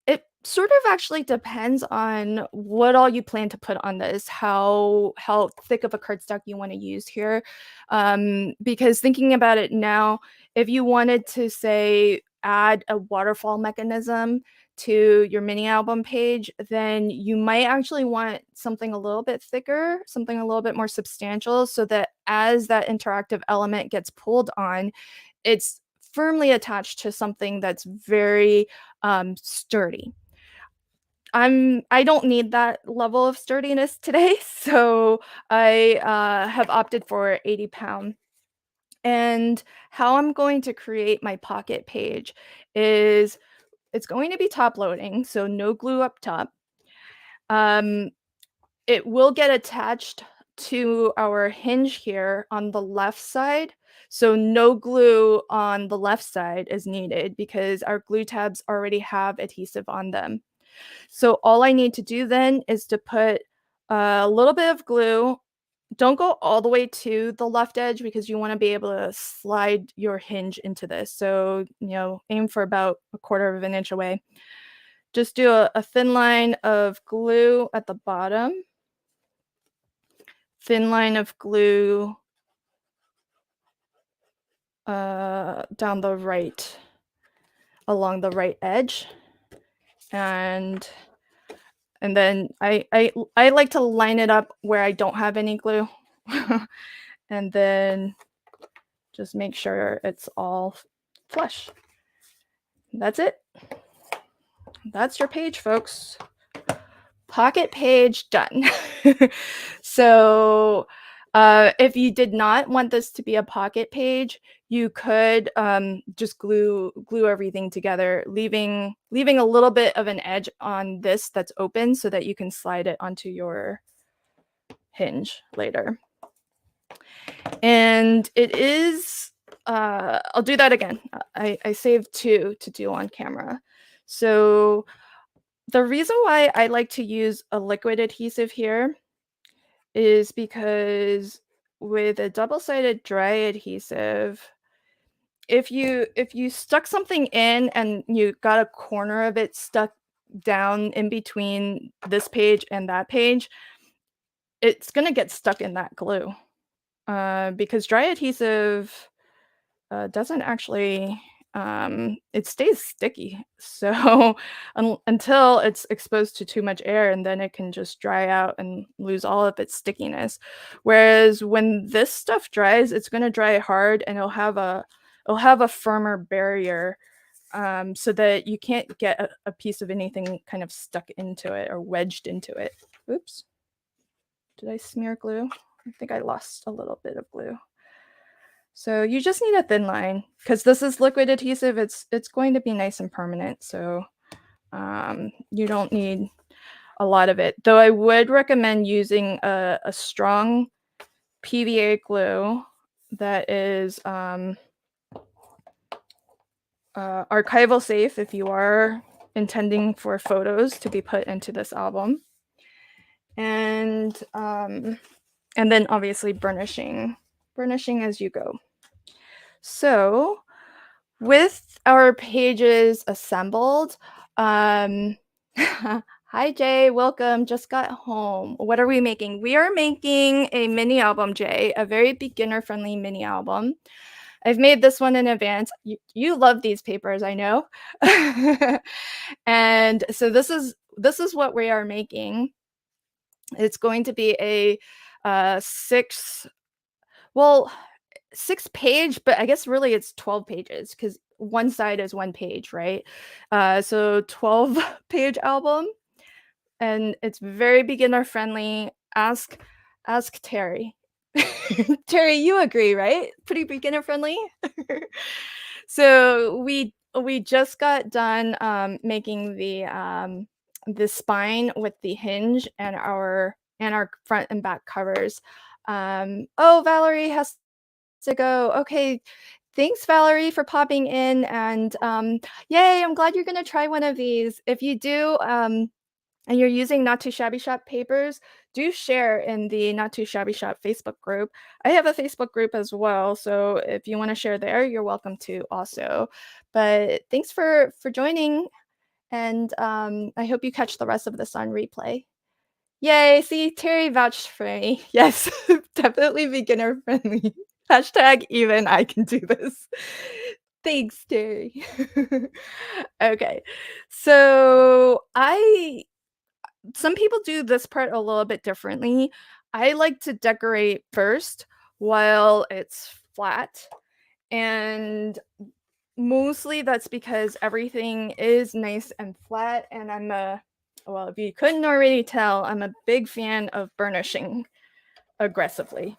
It sort of actually depends on what all you plan to put on this, how thick of a cardstock you wanna use here. Because thinking about it now, if you wanted to, say, add a waterfall mechanism to your mini album page, then you might actually want something a little bit thicker, something a little bit more substantial, so that as that interactive element gets pulled on, it's firmly attached to something that's very, sturdy. I don't need that level of sturdiness today, so I, have opted for 80 pound. And how I'm going to create my pocket page is it's going to be top loading, so no glue up top. Um, it will get attached to our hinge here on the left side, so no glue on the left side is needed because our glue tabs already have adhesive on them. So all I need to do then is to put a little bit of glue. Don't go all the way to the left edge because you wanna be able to slide your hinge into this. So, aim for about 1/4 of an inch away. Just do a thin line of glue at the bottom, thin line of glue, down the right along the right edge, and then I like to line it up where I don't have any glue, and then just make sure it's all flush. That's it. That's your page, folks. Pocket page done. So, if you did not want this to be a pocket page, you could just glue everything together, leaving a little bit of an edge on this that's open so that you can slide it onto your hinge later. And it is, I'll do that again. I saved two to do on camera. So the reason why I like to use a liquid adhesive here is because with a double-sided dry adhesive, if you stuck something in and you got a corner of it stuck down in between this page and that page, it's gonna get stuck in that glue. Because dry adhesive doesn't actually it stays sticky. So until it's exposed to too much air and then it can just dry out and lose all of its stickiness. Whereas when this stuff dries, it's going to dry hard and it'll have a firmer barrier so that you can't get a piece of anything kind of stuck into it or wedged into it. Oops. Did I smear glue? I think I lost a little bit of glue. So you just need a thin line because this is liquid adhesive. It's going to be nice and permanent. So you don't need a lot of it. Though I would recommend using a strong PVA glue that is archival safe if you are intending for photos to be put into this album. And then obviously burnishing as you go. So with our pages assembled, hi Jay, welcome, just got home. What are we making? We are making a mini album, Jay, a very beginner friendly mini album. I've made this one in advance. You love these papers, I know. And so this is what we are making. It's going to be a six page, but I guess really it's 12 pages because one side is one page, right? So 12-page album, and it's very beginner friendly. Ask Terry. Terry, you agree, right? Pretty beginner friendly. So we just got done making the spine with the hinge and our front and back covers. Oh, Valerie has to go. Okay. Thanks, Valerie, for popping in. And yay, I'm glad you're going to try one of these. If you do, and you're using Not Too Shabby Shop papers, do share in the Not Too Shabby Shop Facebook group. I have a Facebook group as well. So if you want to share there, you're welcome to also. But thanks for joining. And I hope you catch the rest of this on replay. Yay, see, Terry vouched for me. Yes, definitely beginner friendly. Hashtag even I can do this. Thanks, Terry. Okay, so some people do this part a little bit differently. I like to decorate first while it's flat, and mostly that's because everything is nice and flat, and well, if you couldn't already tell, I'm a big fan of burnishing aggressively.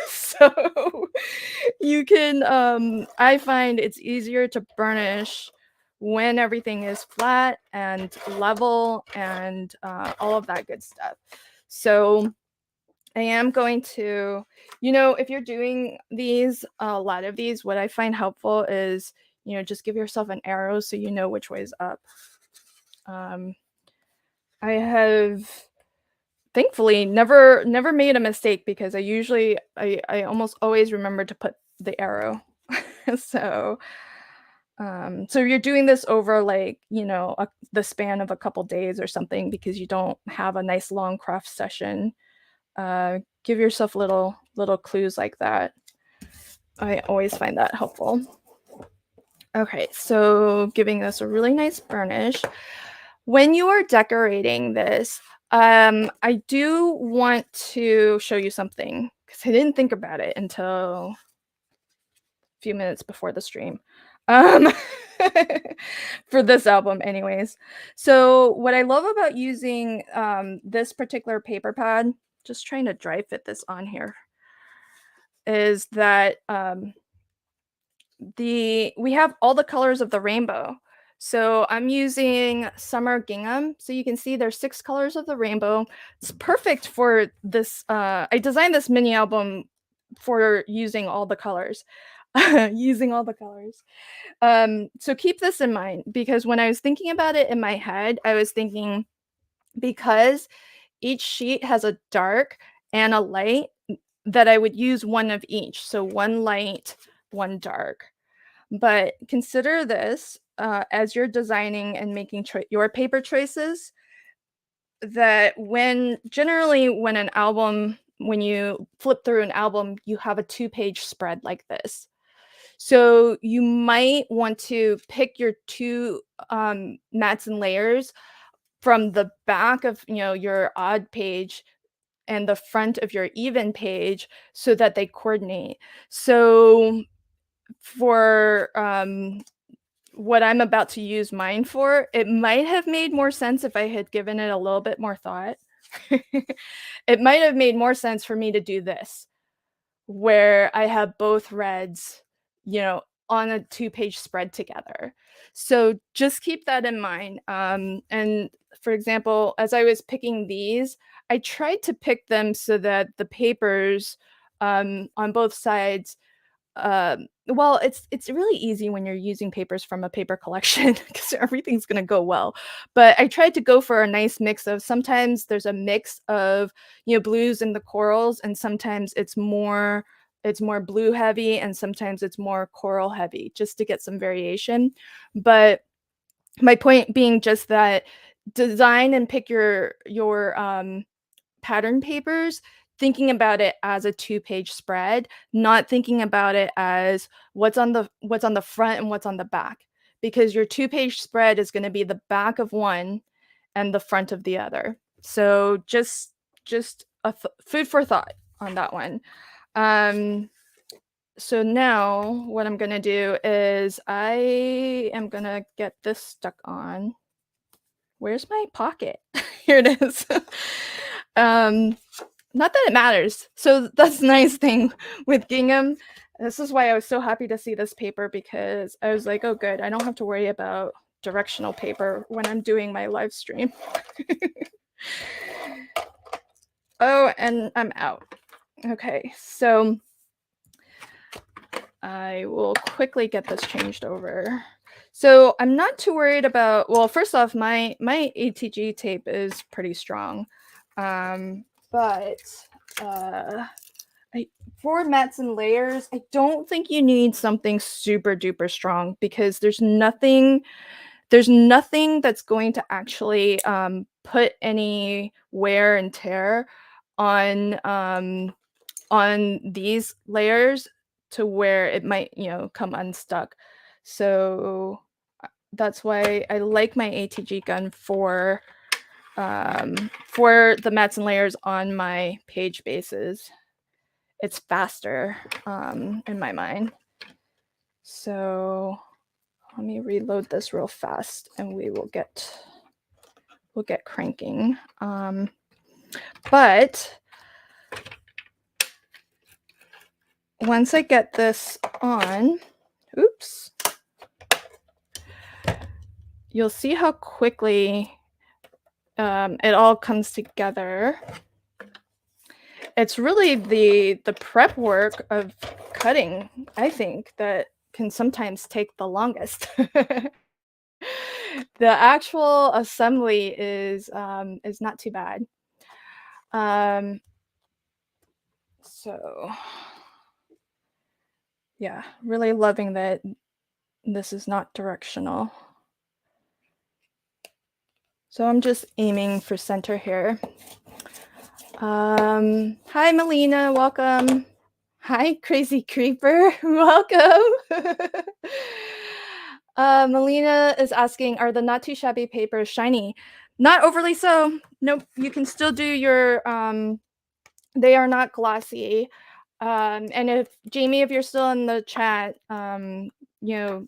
So you can I find it's easier to burnish when everything is flat and level and all of that good stuff. So I am going to, if you're doing a lot of these, what I find helpful is, just give yourself an arrow so you know which way is up. I have thankfully never made a mistake because I almost always remember to put the arrow. So so you're doing this over the span of a couple days or something because you don't have a nice long craft session. Give yourself little clues like that. I always find that helpful. Okay, so giving this a really nice burnish. When you are decorating this, I do want to show you something because I didn't think about it until a few minutes before the stream. For this album anyways. So what I love about using this particular paper pad, just trying to dry fit this on here, is that we have all the colors of the rainbow. So I'm using summer gingham. So you can see there's 6 colors of the rainbow. It's perfect for this. I designed this mini album for using all the colors. Using all the colors. So keep this in mind because when I was thinking about it in my head, I was thinking because each sheet has a dark and a light, that I would use one of each, so one light, one dark. But consider this, as you're designing and making your paper choices, that when you flip through an album, you have a two-page spread like this. So you might want to pick your two mats and layers from the back of, your odd page and the front of your even page so that they coordinate. So for what I'm about to use mine for, it might have made more sense if I had given it a little bit more thought. It might have made more sense for me to do this, where I have both reds, you know, on a two-page spread together. So just keep that in mind. And for example, as I was picking these, I tried to pick them so that the papers on both sides, well, it's really easy when you're using papers from a paper collection because everything's gonna go well. But I tried to go for a nice mix of, sometimes there's a mix of, blues and the corals, and sometimes it's more blue heavy, and sometimes it's more coral heavy, just to get some variation. But my point being just that design and pick your pattern papers, thinking about it as a two-page spread, not thinking about it as what's on the front and what's on the back, because your two-page spread is gonna be the back of one and the front of the other. So just a food for thought on that one. Um, so now what I'm gonna do is I am gonna get this stuck on. Where's my pocket? Here it is. Um, Not that it matters. So that's the nice thing with gingham. This is why I was so happy to see this paper, because I was like, oh, good. I don't have to worry about directional paper when I'm doing my live stream. Oh, and I'm out. Okay, so I will quickly get this changed over. So I'm not too worried about, well, first off, my ATG tape is pretty strong. But for mats and layers, I don't think you need something super duper strong, because there's nothing that's going to actually put any wear and tear on these layers to where it might, come unstuck. So that's why I like my ATG gun for the mats and layers on my page bases. It's faster in my mind. So let me reload this real fast and we'll get cranking. But once I get this on, oops, you'll see how quickly it all comes together. It's really the prep work of cutting, I think, that can sometimes take the longest. The actual assembly is not too bad. So yeah, really loving that this is not directional. So I'm just aiming for center here. Hi Melina, welcome. Hi Crazy Creeper, welcome. Melina is asking, are the not too shabby papers shiny? Not overly so. Nope, you can still do your they are not glossy. And if Jamie, if you're still in the chat,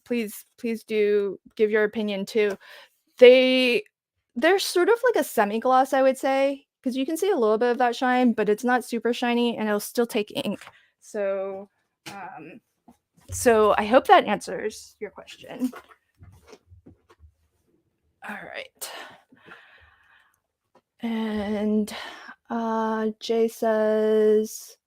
please do give your opinion too. They're sort of like a semi-gloss, I would say, because you can see a little bit of that shine, but it's not super shiny, and it'll still take ink. So I hope that answers your question. All right. And Jay says,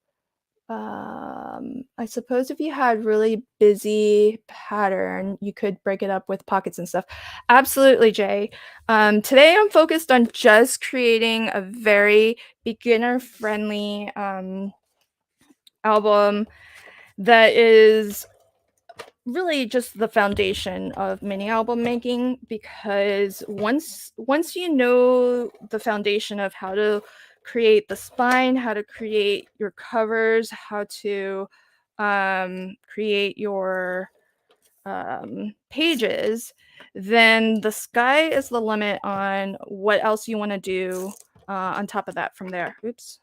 I suppose if you had really busy pattern, you could break it up with pockets and stuff. Absolutely, Jay. Today I'm focused on just creating a very beginner-friendly album that is really just the foundation of mini album making, because once you know the foundation of how to create the spine, how to create your covers, how to create your pages, then the sky is the limit on what else you want to do on top of that from there. Oops.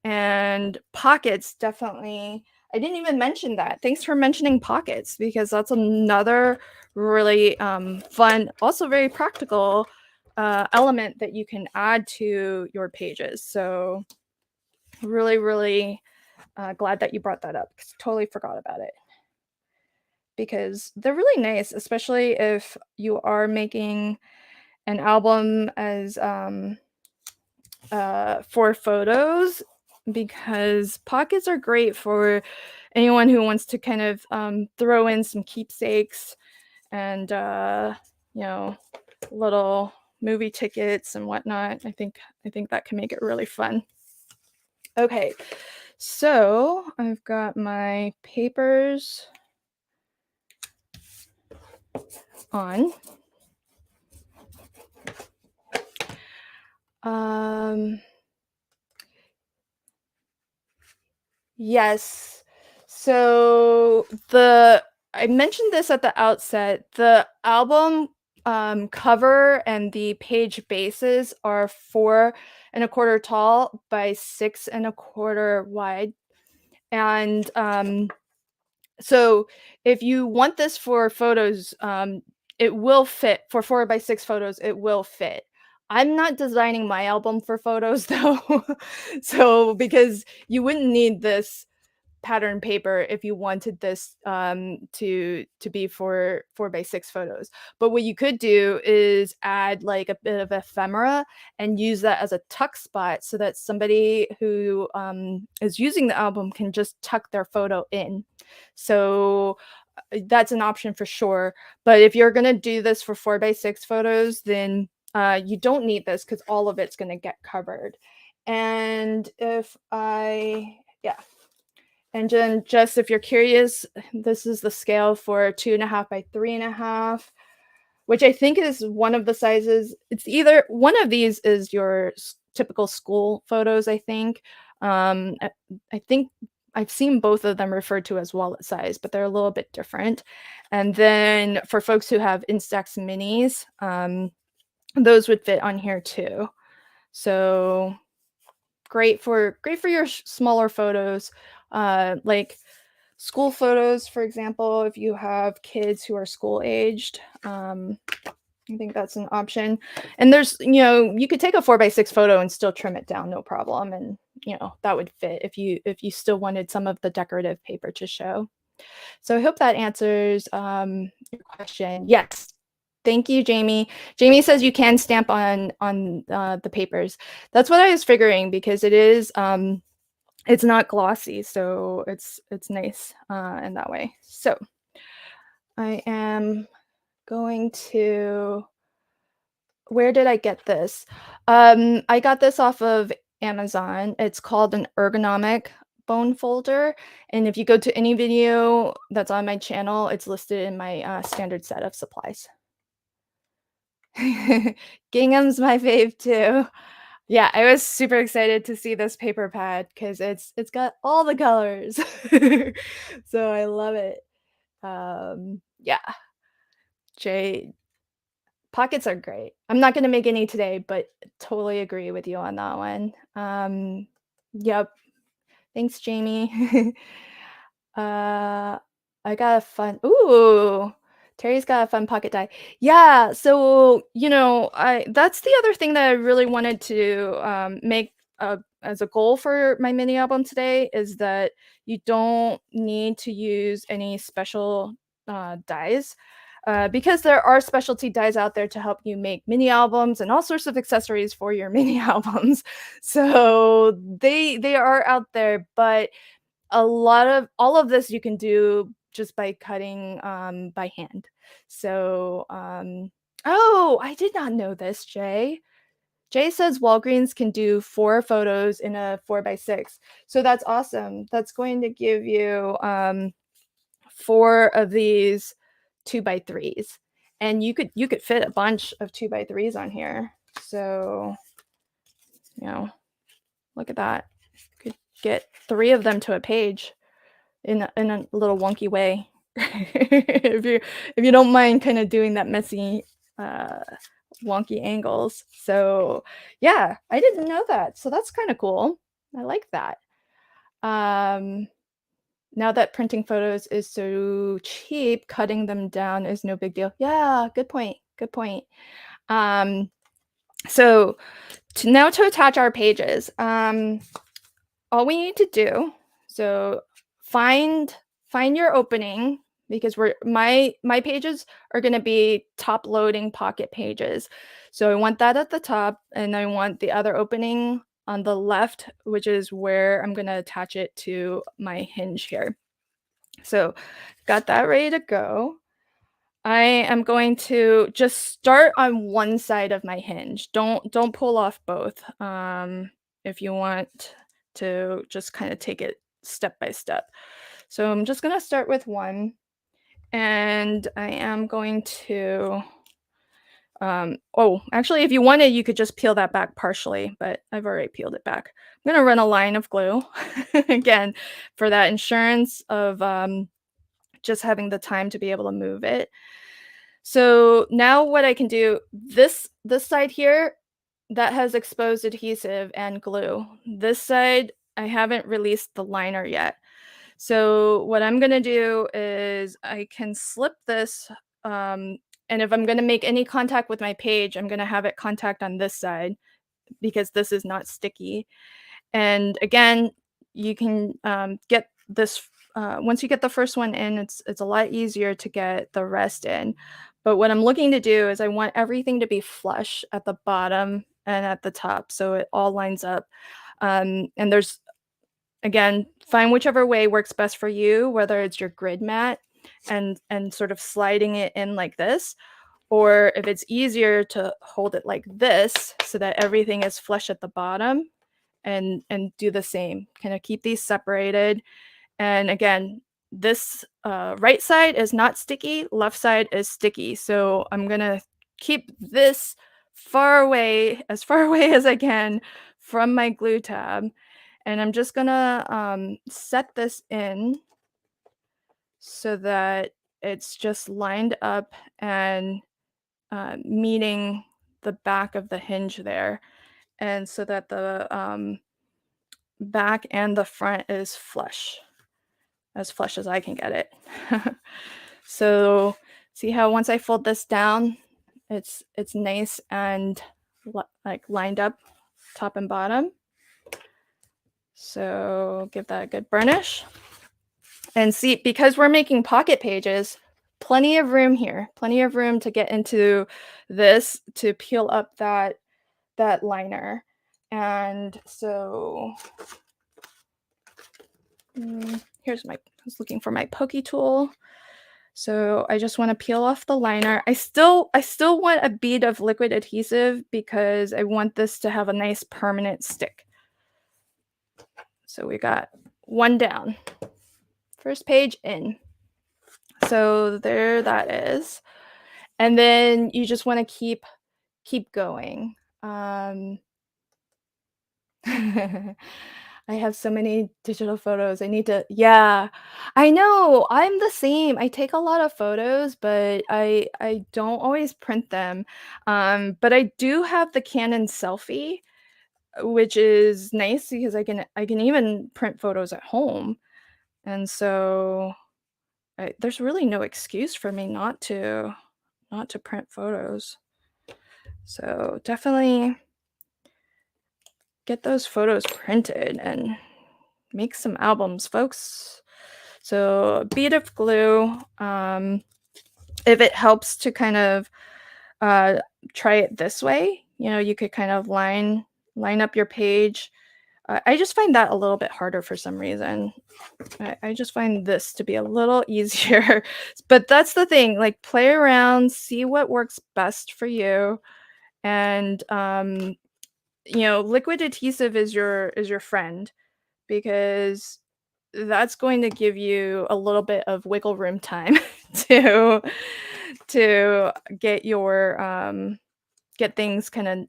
And pockets, definitely. I didn't even mention that. Thanks for mentioning pockets, because that's another really fun, also very practical element that you can add to your pages. So really, really glad that you brought that up, 'cause totally forgot about it. Because they're really nice, especially if you are making an album as for photos, because pockets are great for anyone who wants to kind of throw in some keepsakes and you know, little movie tickets and whatnot. I think that can make it really fun. Okay, so I've got my papers on. Yes. So I mentioned this at the outset. The album cover and the page bases are 4 1/4 tall by 6 1/4 wide. And so if you want this for photos, it will fit for 4 by 6 photos. It will fit. I'm not designing my album for photos though, so because you wouldn't need this pattern paper if you wanted this to be for 4 by 6 photos. But what you could do is add like a bit of ephemera and use that as a tuck spot, so that somebody who is using the album can just tuck their photo in. So that's an option for sure. But if you're gonna do this for 4 by 6 photos, then you don't need this, because all of it's gonna get covered. And if I yeah, and then just if you're curious, this is the scale for 2 1/2 by 3 1/2, which I think is one of the sizes. It's either one of these is your typical school photos, I think. I think I've seen both of them referred to as wallet size, but they're a little bit different. And then for folks who have Instax minis, those would fit on here too. So great for your smaller photos, like school photos, for example. If you have kids who are school aged, I think that's an option. And there's, you could take a 4 by 6 photo and still trim it down, no problem. And that would fit if you still wanted some of the decorative paper to show. So I hope that answers your question. Yes. Thank you, Jamie. Jamie says you can stamp on the papers. That's what I was figuring, because it's not glossy, so it's nice in that way. So I am going to. Where did I get this? I got this off of Amazon. It's called an ergonomic bone folder, and if you go to any video that's on my channel, it's listed in my standard set of supplies. Gingham's my fave too. Yeah, I was super excited to see this paper pad because it's got all the colors. So I love it. Yeah, Jay, pockets are great. I'm not gonna make any today, but totally agree with you on that one. Yep. Thanks, Jamie. Uh, I got a fun ooh, Terry's got a fun pocket die. Yeah, so, I that's the other thing that I really wanted to, make, as a goal for my mini album today, is that you don't need to use any special, dies, because there are specialty dies out there to help you make mini albums and all sorts of accessories for your mini albums. So they are out there, but a lot of all of this you can do just by cutting by hand. So oh, I did not know this, Jay. Jay says Walgreens can do 4 photos in a 4x6. So that's awesome. That's going to give you 4 of these 2x3s. And you could fit a bunch of 2x3s on here. So, you know, look at that. Could get 3 of them to a page in a little wonky way. If you don't mind kind of doing that messy uh wonky angles. So, yeah, I didn't know that. So that's kind of cool. I like that. Um Now that printing photos is so cheap, cutting them down is no big deal. Yeah, good point. Good point. Um so to attach our pages, all we need to do, so find find your opening, because my pages are going to be top loading pocket pages. So I want that at the top, and I want the other opening on the left, which is where I'm going to attach it to my hinge here. So got that ready to go. I am going to just start on one side of my hinge. Don't pull off both. If you want to just kind of take it step by step. So I'm just gonna start with one, and I am going to oh, actually, if you wanted, you could just peel that back partially, but I've already peeled it back. I'm gonna run a line of glue again for that insurance of just having the time to be able to move it. So now what I can do, this side here, that has exposed adhesive and glue. This side, I haven't released the liner yet. So what I'm gonna do is I can slip this, and if I'm gonna make any contact with my page, I'm gonna have it contact on this side because this is not sticky. And again, you can get this once you get the first one in, it's a lot easier to get the rest in. But what I'm looking to do is I want everything to be flush at the bottom and at the top, so it all lines up. And there's, again, find whichever way works best for you, whether it's your grid mat and sort of sliding it in like this, or if it's easier to hold it like this so that everything is flush at the bottom, and do the same. Kind of keep these separated. And again, this right side is not sticky, left side is sticky. So I'm gonna keep this far away, as far away as I can from my glue tab. And I'm just gonna set this in so that it's just lined up and meeting the back of the hinge there. And so that the back and the front is flush as I can get it. So see how once I fold this down, it's nice and like lined up top and bottom. So give that a good burnish. And see, because we're making pocket pages, plenty of room here, plenty of room to get into this to peel up that liner. And so here's I was looking for my pokey tool. So I just want to peel off the liner. I still want a bead of liquid adhesive because I want this to have a nice permanent stick. So we got one down. First page in. So there that is. And then you just want to keep going. I have so many digital photos. I need to, yeah. I know. I'm the same. I take a lot of photos, but I don't always print them. But I do have the Canon Selfie, which is nice because I can even print photos at home. And so there's really no excuse for me not to print photos. So definitely get those photos printed and make some albums, folks. So a bead of glue. If it helps to kind of try it this way, you could kind of line up your page. I just find that a little bit harder for some reason. I just find this to be a little easier. But that's the thing, like play around, see what works best for you. And liquid adhesive is your friend, because that's going to give you a little bit of wiggle room time to to get your get things kind of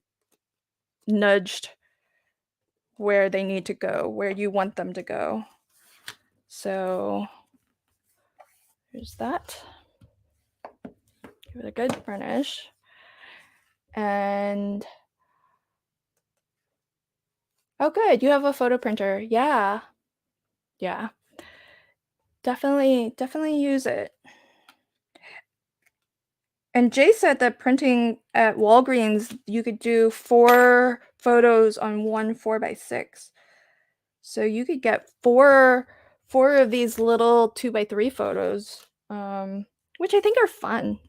nudged where they need to go, where you want them to go. So here's that. Give it a good burnish. And oh good, you have a photo printer. Yeah. Yeah. Definitely use it. And Jay said that printing at Walgreens, you could do 4 photos on one 4x6. So you could get four of these little 2x3 photos, which I think are fun.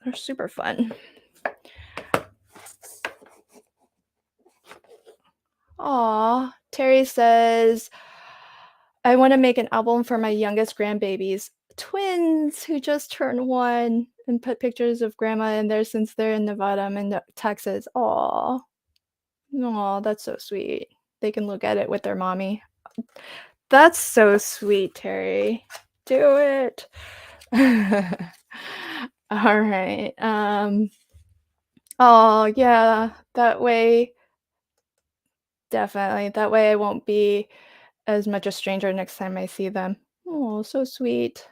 They're super fun. Aw, Terry says, I want to make an album for my youngest grandbabies, twins who just turned 1, and put pictures of grandma in there since they're in Nevada. I'm in Texas. Aw. Aw, that's so sweet. They can look at it with their mommy. That's so sweet, Terry. Do it. All right. Oh, yeah, that way definitely. That way I won't be as much a stranger next time I see them. Oh, so sweet.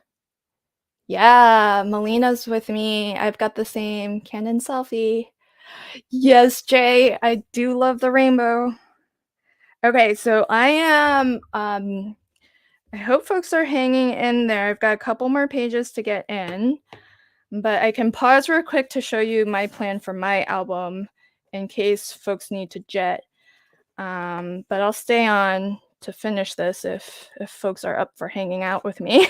Yeah, Melina's with me. I've got the same Canon selfie. Yes, Jay, I do love the rainbow. Okay, so I hope folks are hanging in there. I've got a couple more pages to get in, but I can pause real quick to show you my plan for my album in case folks need to jet. But I'll stay on to finish this if folks are up for hanging out with me.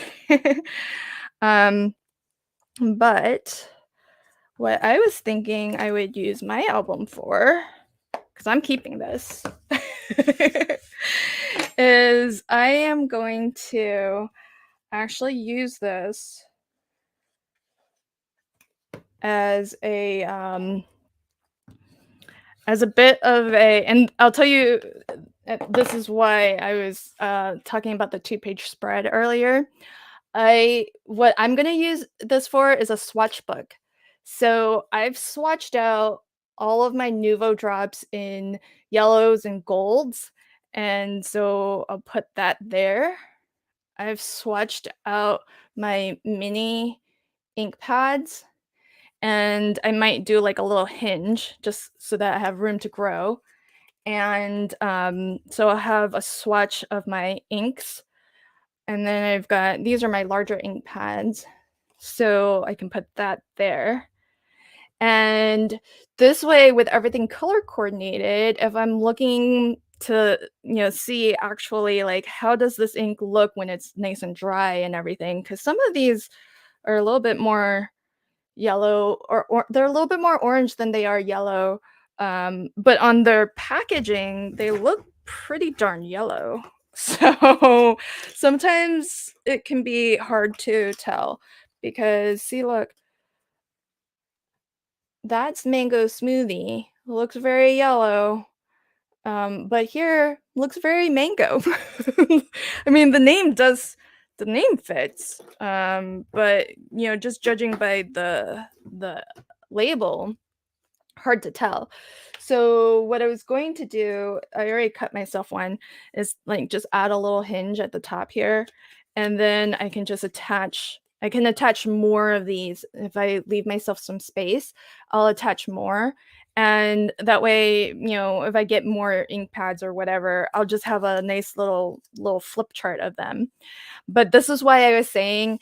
But what I was thinking I would use my album for, because I'm keeping this, is I am going to actually use this as a bit of and I'll tell you, this is why I was talking about the 2-page spread earlier. What I'm gonna use this for is a swatch book. So I've swatched out all of my Nuvo drops in yellows and golds, and so I'll put that there. I've swatched out my mini ink pads, and I might do like a little hinge just so that I have room to grow. And so I'll have a swatch of my inks, and then I've got these are my larger ink pads, so I can put that there. And this way, with everything color coordinated, if I'm looking to see actually like how does this ink look when it's nice and dry and everything, because some of these are a little bit more yellow, or they're a little bit more orange than they are yellow, but on their packaging they look pretty darn yellow. So sometimes it can be hard to tell, because see, look, that's mango smoothie, looks very yellow, but here looks very mango. I mean, the name fits, but just judging by the label, hard to tell. So what I was going to do, I already cut myself one, is like just add a little hinge at the top here, and then I can attach more of these. If I leave myself some space, I'll attach more. And that way, if I get more ink pads or whatever, I'll just have a nice little flip chart of them. But this is why I was saying,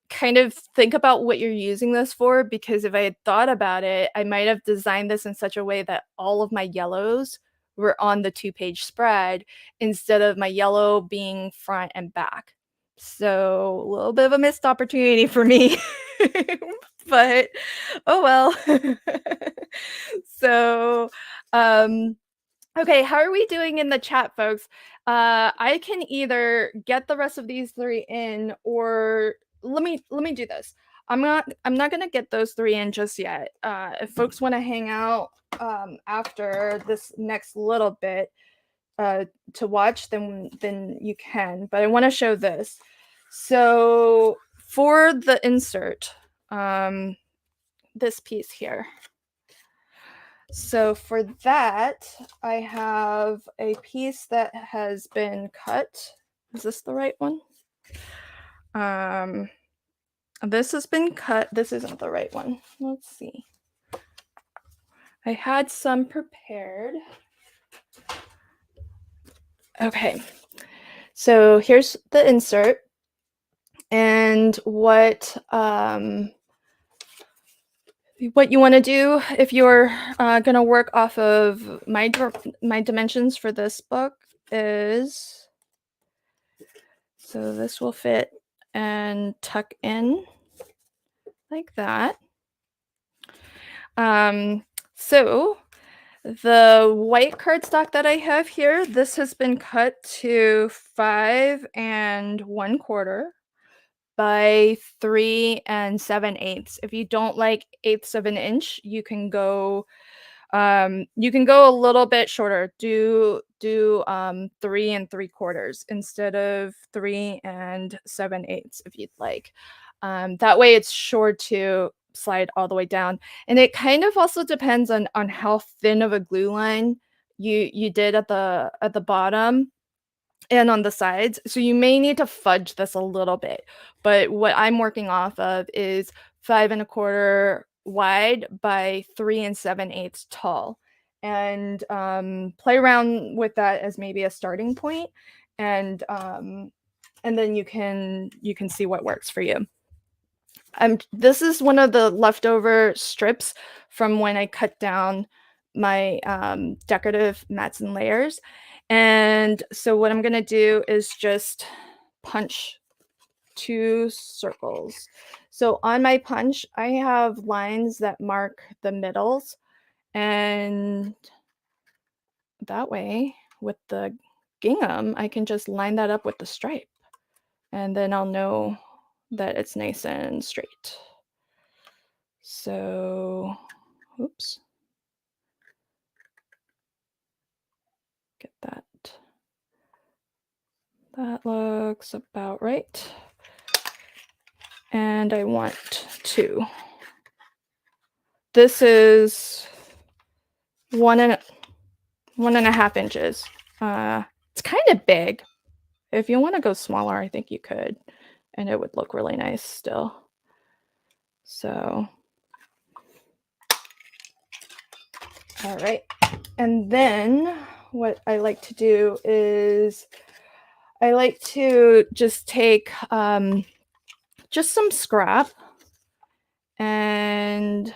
kind of think about what you're using this for, because if I had thought about it, I might have designed this in such a way that all of my yellows were on the 2-page spread instead of my yellow being front and back. So a little bit of a missed opportunity for me. But oh well. So okay, how are we doing in the chat, folks? I can either get the rest of these 3 in, or let me do this. I'm not gonna get those 3 in just yet. If folks want to hang out after this next little bit to watch, then you can. But I want to show this. So for the insert, this piece here. So for that, I have a piece that has been cut. Is this the right one? This has been cut. This isn't the right one. Let's see. I had some prepared. Okay. So here's the insert. And what you want to do if you're going to work off of my dimensions for this book is, so this will fit and tuck in like that. So the white cardstock that I have here, this has been cut to 5 1/4 by 3 7/8. If you don't like 1/8 of an inch, you can go a little bit shorter. Do 3 3/4 instead of 3 7/8 if you'd like. That way it's sure to slide all the way down. And it kind of also depends on how thin of a glue line you did at the bottom and on the sides. So you may need to fudge this a little bit. But what I'm working off of is 5 1/4 wide by 3 7/8 tall. And play around with that as maybe a starting point, and then you can see what works for you. This is one of the leftover strips from when I cut down my decorative mats and layers. And so what I'm going to do is just punch 2 circles. So on my punch, I have lines that mark the middles, and that way with the gingham, I can just line that up with the stripe, and then I'll know that it's nice and straight. So, oops. Get that. That looks about right. And I want 2. This is 1.5 inches. It's kind of big. If you want to go smaller, I think you could, and it would look really nice still. So, all right. And then what I like to do is I like to just take just some scrap, and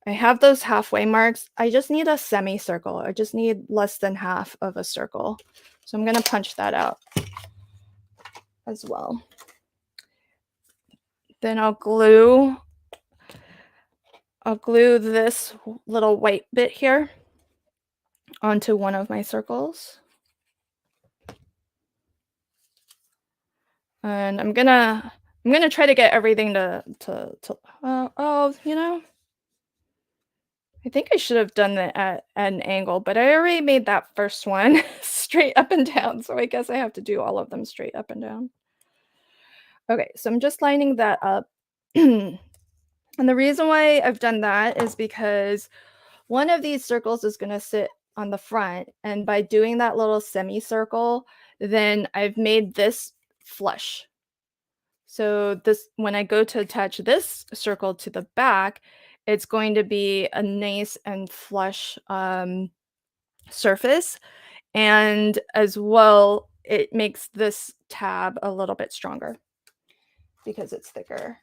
I have those halfway marks. I just need a semicircle. I just need less than half of a circle. So I'm going to punch that out as well. Then I'll glue this little white bit here onto one of my circles. And I'm gonna try to get everything to you know, I think I should have done that at an angle, but I already made that first one straight up and down, so I guess I have to do all of them straight up and down. Okay, so I'm just lining that up. And the reason why I've done that is because one of these circles is going to sit on the front, and by doing that little semicircle, then I've made this flush. So this, when I go to attach this circle to the back, it's going to be a nice and flush surface. And as well, it makes this tab a little bit stronger because it's thicker.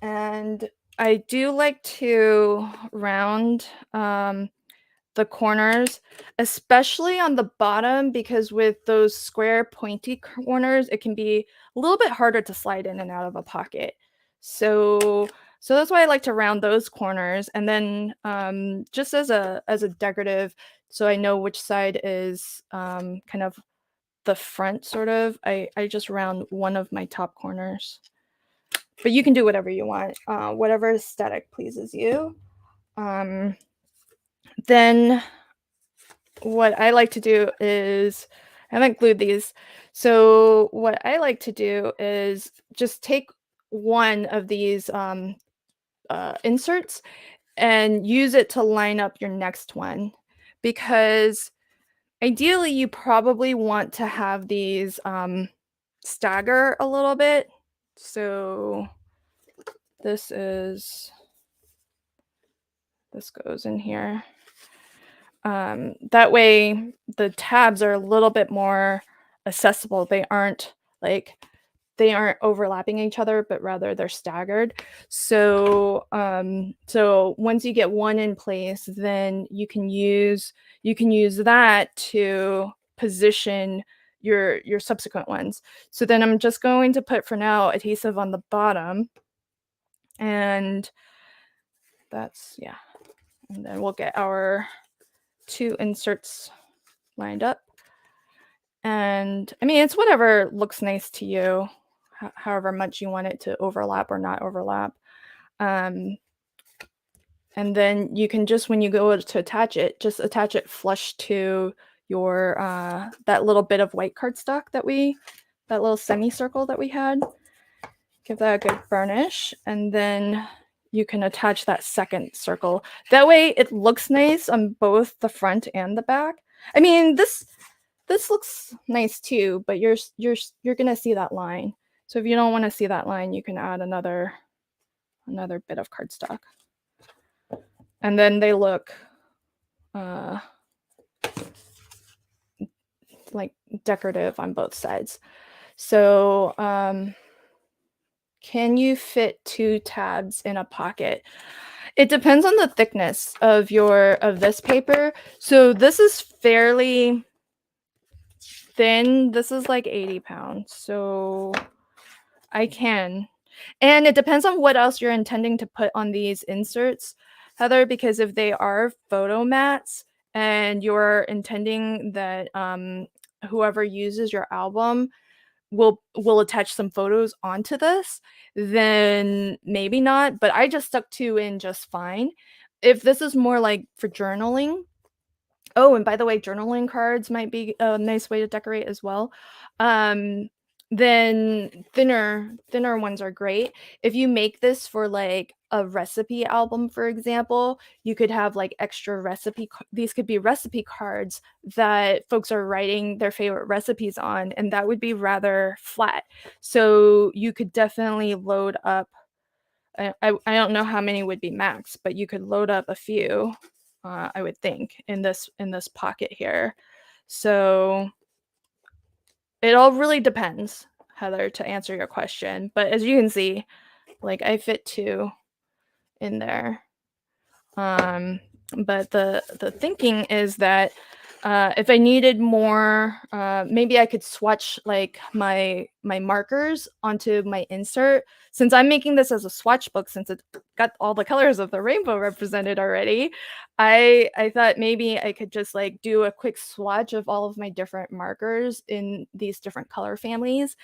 And I do like to round the corners, especially on the bottom, because with those square pointy corners, it can be a little bit harder to slide in and out of a pocket. So that's why I like to round those corners. And then just as a decorative, so I know which side is kind of the front, sort of, I just round one of my top corners. but you can do whatever you want, whatever aesthetic pleases you. Then what I like to do is, I haven't glued these, so what I like to do is just take one of these inserts and use it to line up your next one, because ideally you probably want to have these stagger a little bit. So this goes in here. That way the tabs are a little bit more accessible. They aren't overlapping each other, but rather they're staggered. So so once you get one in place, then you can use that to position your subsequent ones. So then I'm just going to put, for now, adhesive on the bottom, and that's, yeah. And then we'll get our 2 inserts lined up. And I mean, it's whatever looks nice to you, however much you want it to overlap or not overlap. And then you can just, when you go to attach it, just attach it flush to your that little bit of white cardstock that little semicircle that we had. Give that a good burnish, and then you can attach that second circle. That way it looks nice on both the front and the back. I mean, this looks nice too, but you're gonna see that line. So if you don't want to see that line, you can add another bit of cardstock, and then they look like decorative on both sides. So can you fit 2 tabs in a pocket? It depends on the thickness of this paper. So this is fairly thin. This is like 80 pounds, so I can. And it depends on what else you're intending to put on these inserts, Heather, because if they are photo mats and you're intending that whoever uses your album will attach some photos onto this, then maybe not, but I just stuck 2 in just fine. If this is more like for journaling, oh, and by the way, journaling cards might be a nice way to decorate as well. Then thinner ones are great. If you make this for like a recipe album, for example, you could have like extra these could be recipe cards that folks are writing their favorite recipes on, and that would be rather flat. So you could definitely load up, I don't know how many would be max, but you could load up a few, I would think, in this pocket here. So it all really depends, Heather, to answer your question. But as you can see, like, I fit 2 in there. But the thinking is that if I needed more, maybe I could swatch like my markers onto my insert. Since I'm making this as a swatch book, since it's got all the colors of the rainbow represented already, I thought maybe I could just like do a quick swatch of all of my different markers in these different color families,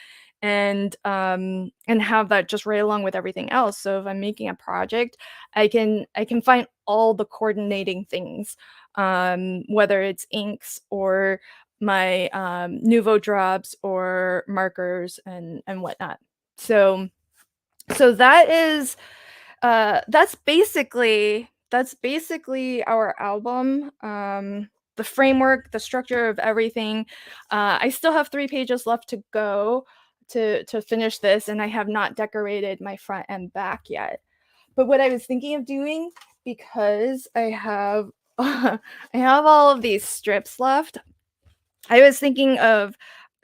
and have that just right along with everything else. So if I'm making a project, I can find all the coordinating things, whether it's inks or my Nouveau drops or markers and whatnot. So that is that's basically our album. The framework, the structure of everything. I still have 3 pages left to go to finish this, and I have not decorated my front and back yet. But what I was thinking of doing, because I have I have all of these strips left, I was thinking of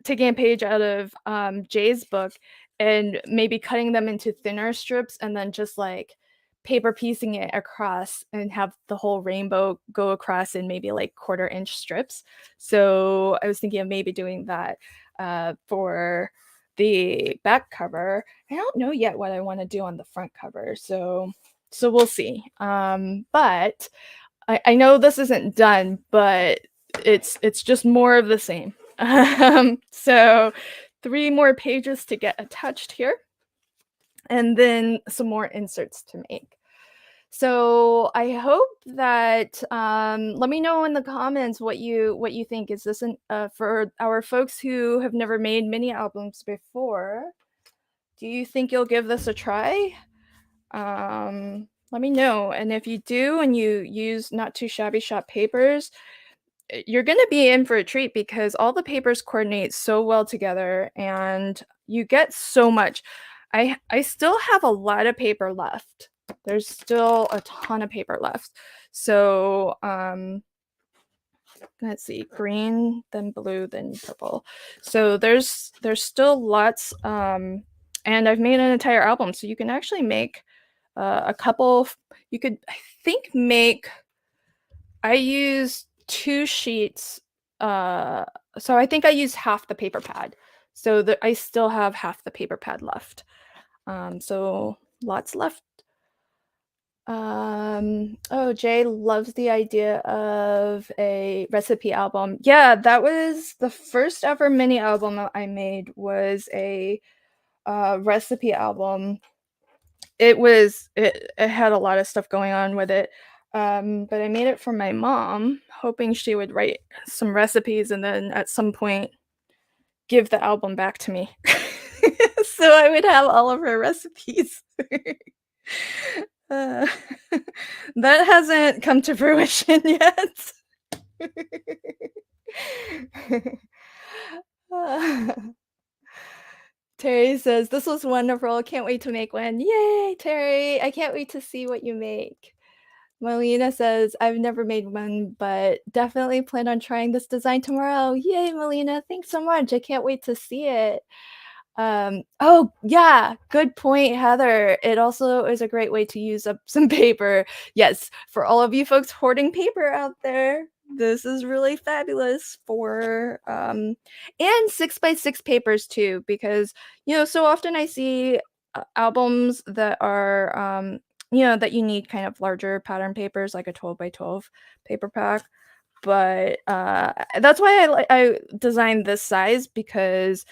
taking a page out of Jay's book and maybe cutting them into thinner strips, and then just like paper piecing it across and have the whole rainbow go across in maybe like 1/4-inch strips. So I was thinking of maybe doing that for the back cover. I don't know yet what I want to do on the front cover, so we'll see. But I know this isn't done, but it's just more of the same. So 3 more pages to get attached here. and then some more inserts to make. So I hope that let me know in the comments what you think. Is this an for our folks who have never made mini albums before? Do you think you'll give this a try? Let me know. And if you do and you use not too shabby shop papers, you're going to be in for a treat because all the papers coordinate so well together and you get so much. I still have a lot of paper left. There's still a ton of paper left. So, let's see, green, then blue, then purple. So there's still lots and I've made an entire album so you can actually make a couple you could I think make I use 2 sheets, uh, so I think I used half the paper pad. So I still have half the paper pad left. So lots left. Oh, Jay loves the idea of a recipe album. Yeah, that was the first ever mini album that I made was a recipe album. It had a lot of stuff going on with it. But I made it for my mom, hoping she would write some recipes and then at some point give the album back to me. So I would have all of her recipes. Uh, that hasn't come to fruition yet. Uh, Terry says, "This was wonderful. Can't wait to make one." Yay, Terry! I can't wait to see what you make. Melina says, "I've never made one, but definitely plan on trying this design tomorrow." Yay, Melina. Thanks so much. I can't wait to see it. Oh, yeah, good point, Heather. It also is a great way to use up some paper. Yes, for all of you folks hoarding paper out there, this is really fabulous for and 6x6 papers too, because so often I see albums that are that you need kind of larger pattern papers like a 12x12 paper pack. But that's why I designed this size because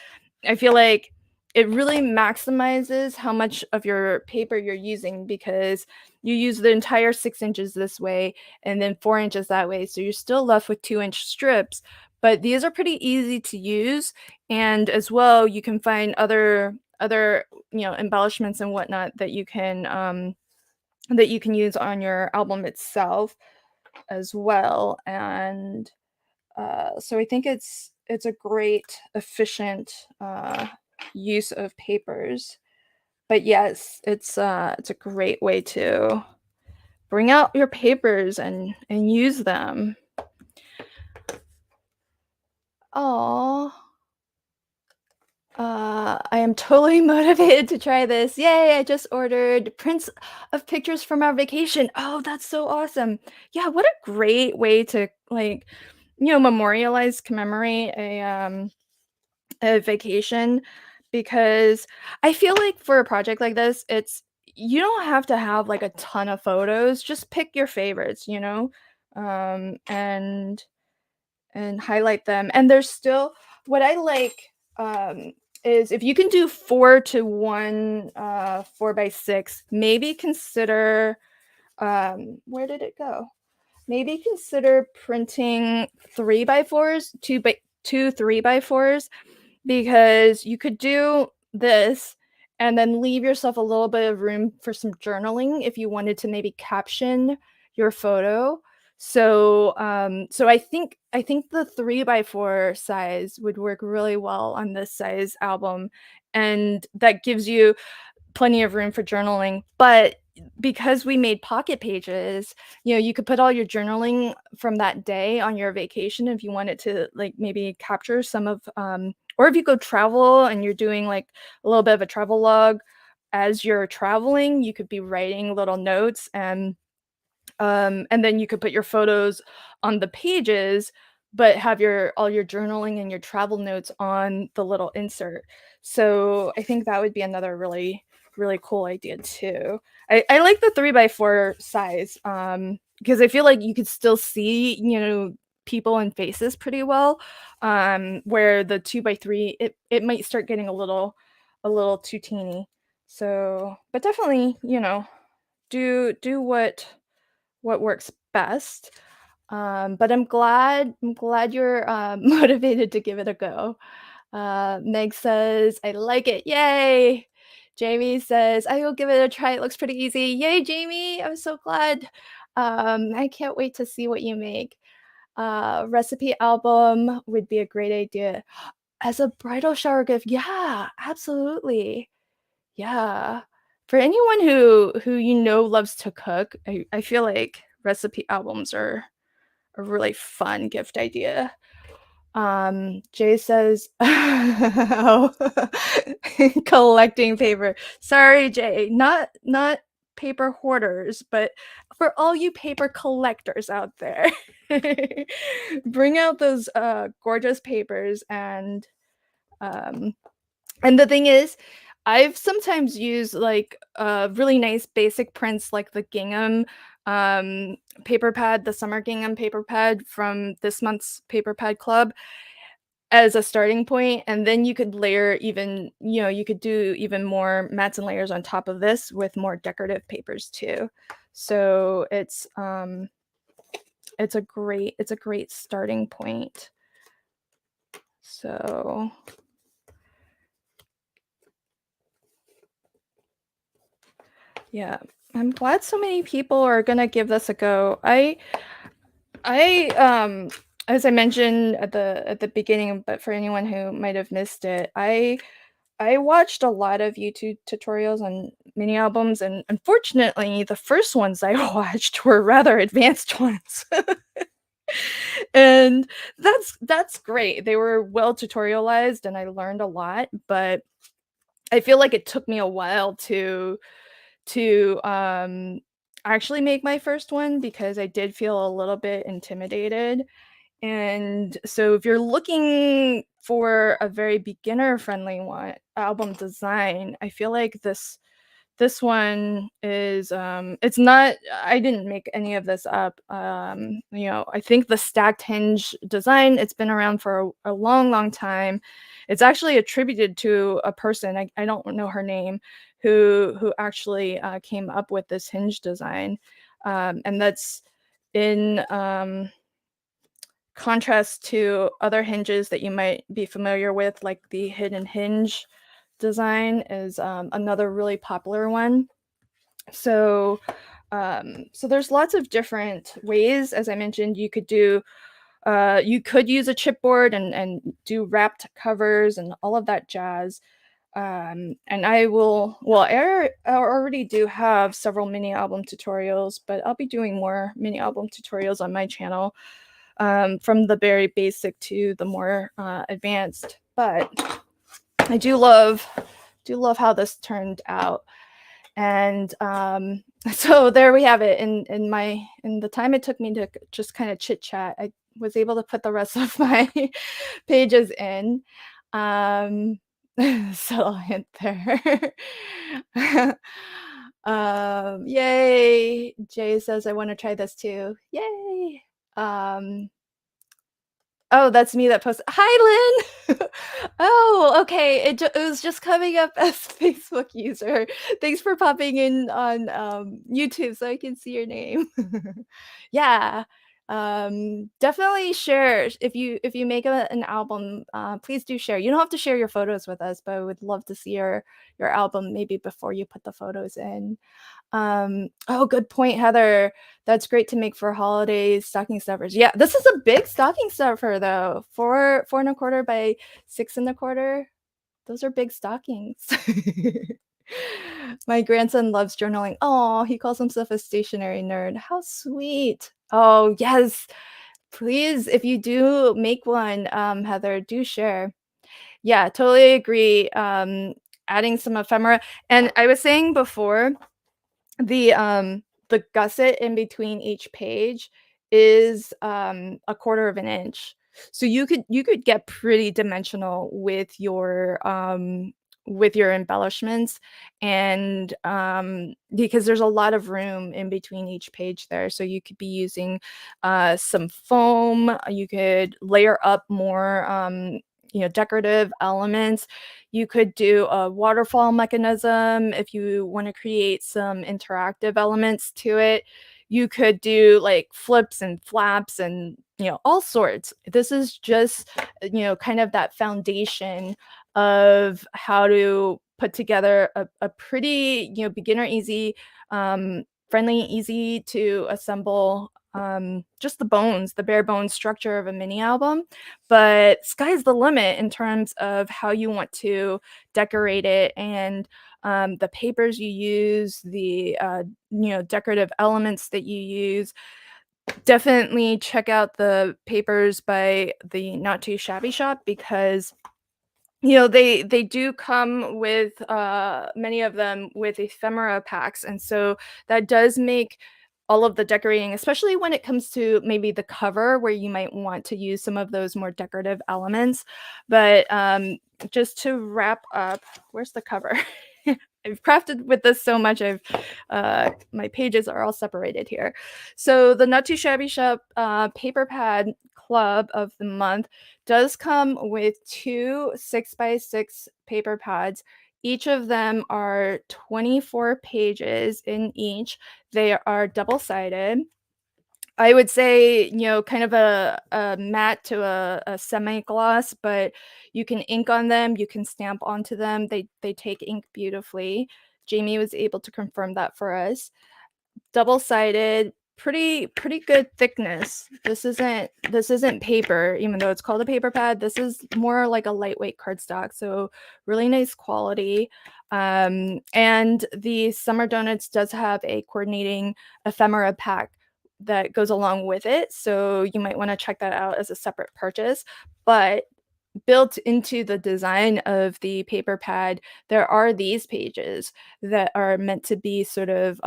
I feel like it really maximizes how much of your paper you're using because you use the entire 6 inches this way and then 4 inches that way. So you're still left with 2 inch strips. But these are pretty easy to use. And as well, you can find other embellishments and whatnot that you can use on your album itself as well. And so I think it's a great efficient use of papers. But yes, it's a great way to bring out your papers and use them. Oh, I am totally motivated to try this. Yay, I just ordered prints of pictures from our vacation. Oh, that's so awesome. Yeah, what a great way to memorialize, commemorate a vacation because I feel like for a project like this, you don't have to have like a ton of photos. Just pick your favorites, um, and and highlight them. And there's still what I like is if you can do 4:1, 4x6, maybe consider where did it go? Maybe consider printing 3x4s, two 3x4s because you could do this and then leave yourself a little bit of room for some journaling if you wanted to maybe caption your photo. So I think the 3x4 size would work really well on this size album, and that gives you plenty of room for journaling. But because we made pocket pages, you could put all your journaling from that day on your vacation if you wanted to, like, maybe capture some of, or if you go travel and you're doing like a little bit of a travel log as you're traveling, you could be writing little notes and then you could put your photos on the pages, but have your all your journaling and your travel notes on the little insert. So I think that would be another really, really cool idea too. I like the 3x4 size because I feel like you could still see, people and faces pretty well. Where the 2x3, it might start getting a little too teeny. So, but definitely, do what works best. But I'm glad you're motivated to give it a go. Meg says, "I like it, yay!" Jamie says, "I will give it a try. It looks pretty easy." Yay, Jamie! I'm so glad. I can't wait to see what you make. Recipe album would be a great idea as a bridal shower gift. Yeah, absolutely. Yeah. For anyone who loves to cook, I feel like recipe albums are a really fun gift idea. Jay says, "Oh, collecting paper." Sorry, Jay, not paper hoarders, but for all you paper collectors out there, bring out those gorgeous papers um and the thing is, I've sometimes used, like, really nice basic prints like the gingham, um, paper pad, the summer gingham paper pad from this month's paper pad club as a starting point, and then you could layer you could do even more mats and layers on top of this with more decorative papers too. So it's a great starting point. So yeah, I'm glad so many people are gonna give this a go. I as I mentioned at the beginning, but for anyone who might have missed it, I watched a lot of YouTube tutorials on mini albums, and unfortunately, the first ones I watched were rather advanced ones. And that's great. They were well tutorialized and I learned a lot, but I feel like it took me a while to actually make my first one because I did feel a little bit intimidated. And so if you're looking for a very beginner friendly one album design, I feel like this one is it's not I didn't make any of this up. I think the stacked hinge design, it's been around for a long, long time. It's actually attributed to a person, I don't know her name, who actually came up with this hinge design. And that's in contrast to other hinges that you might be familiar with, like the hidden hinge design is another really popular one. So there's lots of different ways. As I mentioned, you could use a chipboard and do wrapped covers and all of that jazz. And I already do have several mini album tutorials, but I'll be doing more mini album tutorials on my channel, from the very basic to the more advanced. But I do love how this turned out. And so there we have it. In the time it took me to just kind of chit chat, I was able to put the rest of my pages in. Um, so I'll hint there. Yay! Jay says I want to try this too. Yay! Um, Oh, that's me that posted. Hi, Lynn. Oh, okay. It was just coming up as Facebook user. Thanks for popping in on YouTube so I can see your name. Yeah. Definitely share if you make an album. Please do share. You don't have to share your photos with us, but I would love to see your album maybe before you put the photos in. Oh, good point, Heather. That's great to make for holidays, stocking stuffers. Yeah, this is a big stocking stuffer though. 4.25 by 6.25. Those are big stockings. My grandson loves journaling. Oh, he calls himself a stationary nerd. How sweet. Oh, yes. Please, if you do make one, Heather, do share. Yeah, totally agree. Adding some ephemera. And I was saying before, the gusset in between each page is a quarter of an inch. So you could get pretty dimensional with your embellishments, and because there's a lot of room in between each page there, so you could be using some foam. You could layer up more decorative elements. You could do a waterfall mechanism if you want to create some interactive elements to it. You could do like flips and flaps and all sorts. This is just kind of that foundation of how to put together a pretty beginner easy, friendly, easy to assemble, just the bare bones structure of a mini album. But sky's the limit in terms of how you want to decorate it, and the papers you use, the decorative elements that you use. Definitely check out the papers by the Not Too Shabby shop, because they do come with, many of them with ephemera packs, and so that does make all of the decorating, especially when it comes to maybe the cover where you might want to use some of those more decorative elements. But, just to wrap up, where's the cover? I've crafted with this so much, my pages are all separated here. So the Not Too Shabby Shop, paper pad club of the month does come with two 6x6 paper pads. Each of them are 24 pages in each. They are double sided. I would say, kind of a matte to a semi-gloss, but you can ink on them, you can stamp onto them. They take ink beautifully. Jamie was able to confirm that for us. Double-sided, pretty good thickness. This isn't paper, even though it's called a paper pad. This is more like a lightweight cardstock, so really nice quality. And the Summer Donuts does have a coordinating ephemera pack that goes along with it, so you might wanna check that out as a separate purchase. But built into the design of the paper pad, there are these pages that are meant to be sort of,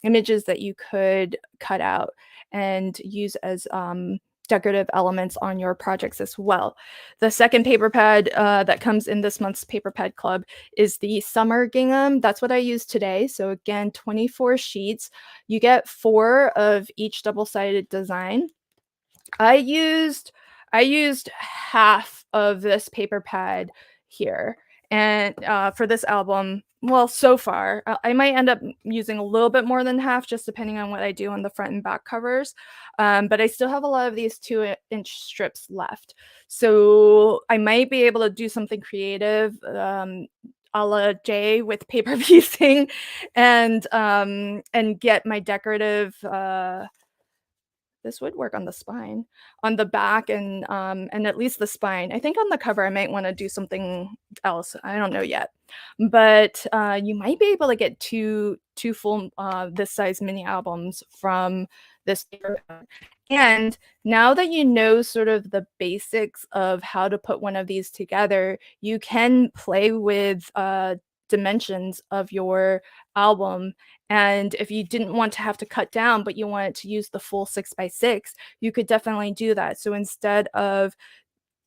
images that you could cut out and use as, decorative elements on your projects as well. The second paper pad, that comes in this month's paper pad club is the summer gingham. That's what I used today. So again, 24 sheets. You get 4 of each double-sided design. I used I used half of this paper pad here, and, for this album, well, so far, I might end up using a little bit more than half just depending on what I do on the front and back covers, but I still have a lot of these 2-inch strips left. So, I might be able to do something creative, a la Jay with paper piecing and get my decorative, this would work on the spine, on the back and at least the spine. I think on the cover, I might wanna do something else, I don't know yet. But, you might be able to get two full, this size mini albums from this paper bag. And now that you know sort of the basics of how to put one of these together, you can play with, dimensions of your album, and if you didn't want to have to cut down, but you wanted to use the full 6x6, you could definitely do that. So instead of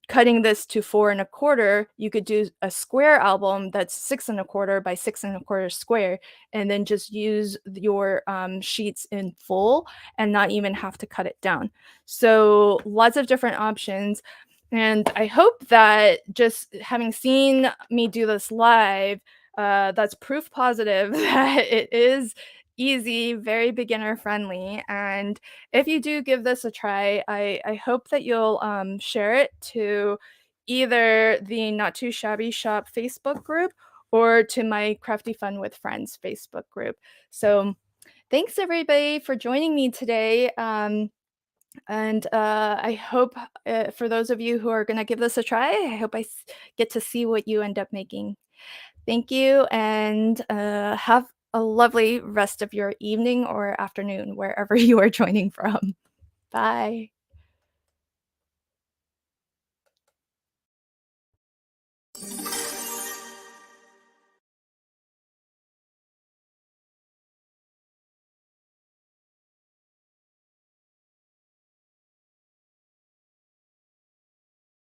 cutting this to 4 1/4, you could do a square album that's 6 1/4 by 6 1/4 square, and then just use your sheets in full and not even have to cut it down. So lots of different options. And I hope that just having seen me do this live, that's proof positive that it is easy, very beginner friendly. And if you do give this a try, I hope that you'll share it to either the Not Too Shabby Shop Facebook group or to my Crafty Fun with Friends Facebook group. So thanks everybody for joining me today. And I hope, for those of you who are going to give this a try, I hope get to see what you end up making. Thank you, and have a lovely rest of your evening or afternoon, wherever you are joining from. Bye.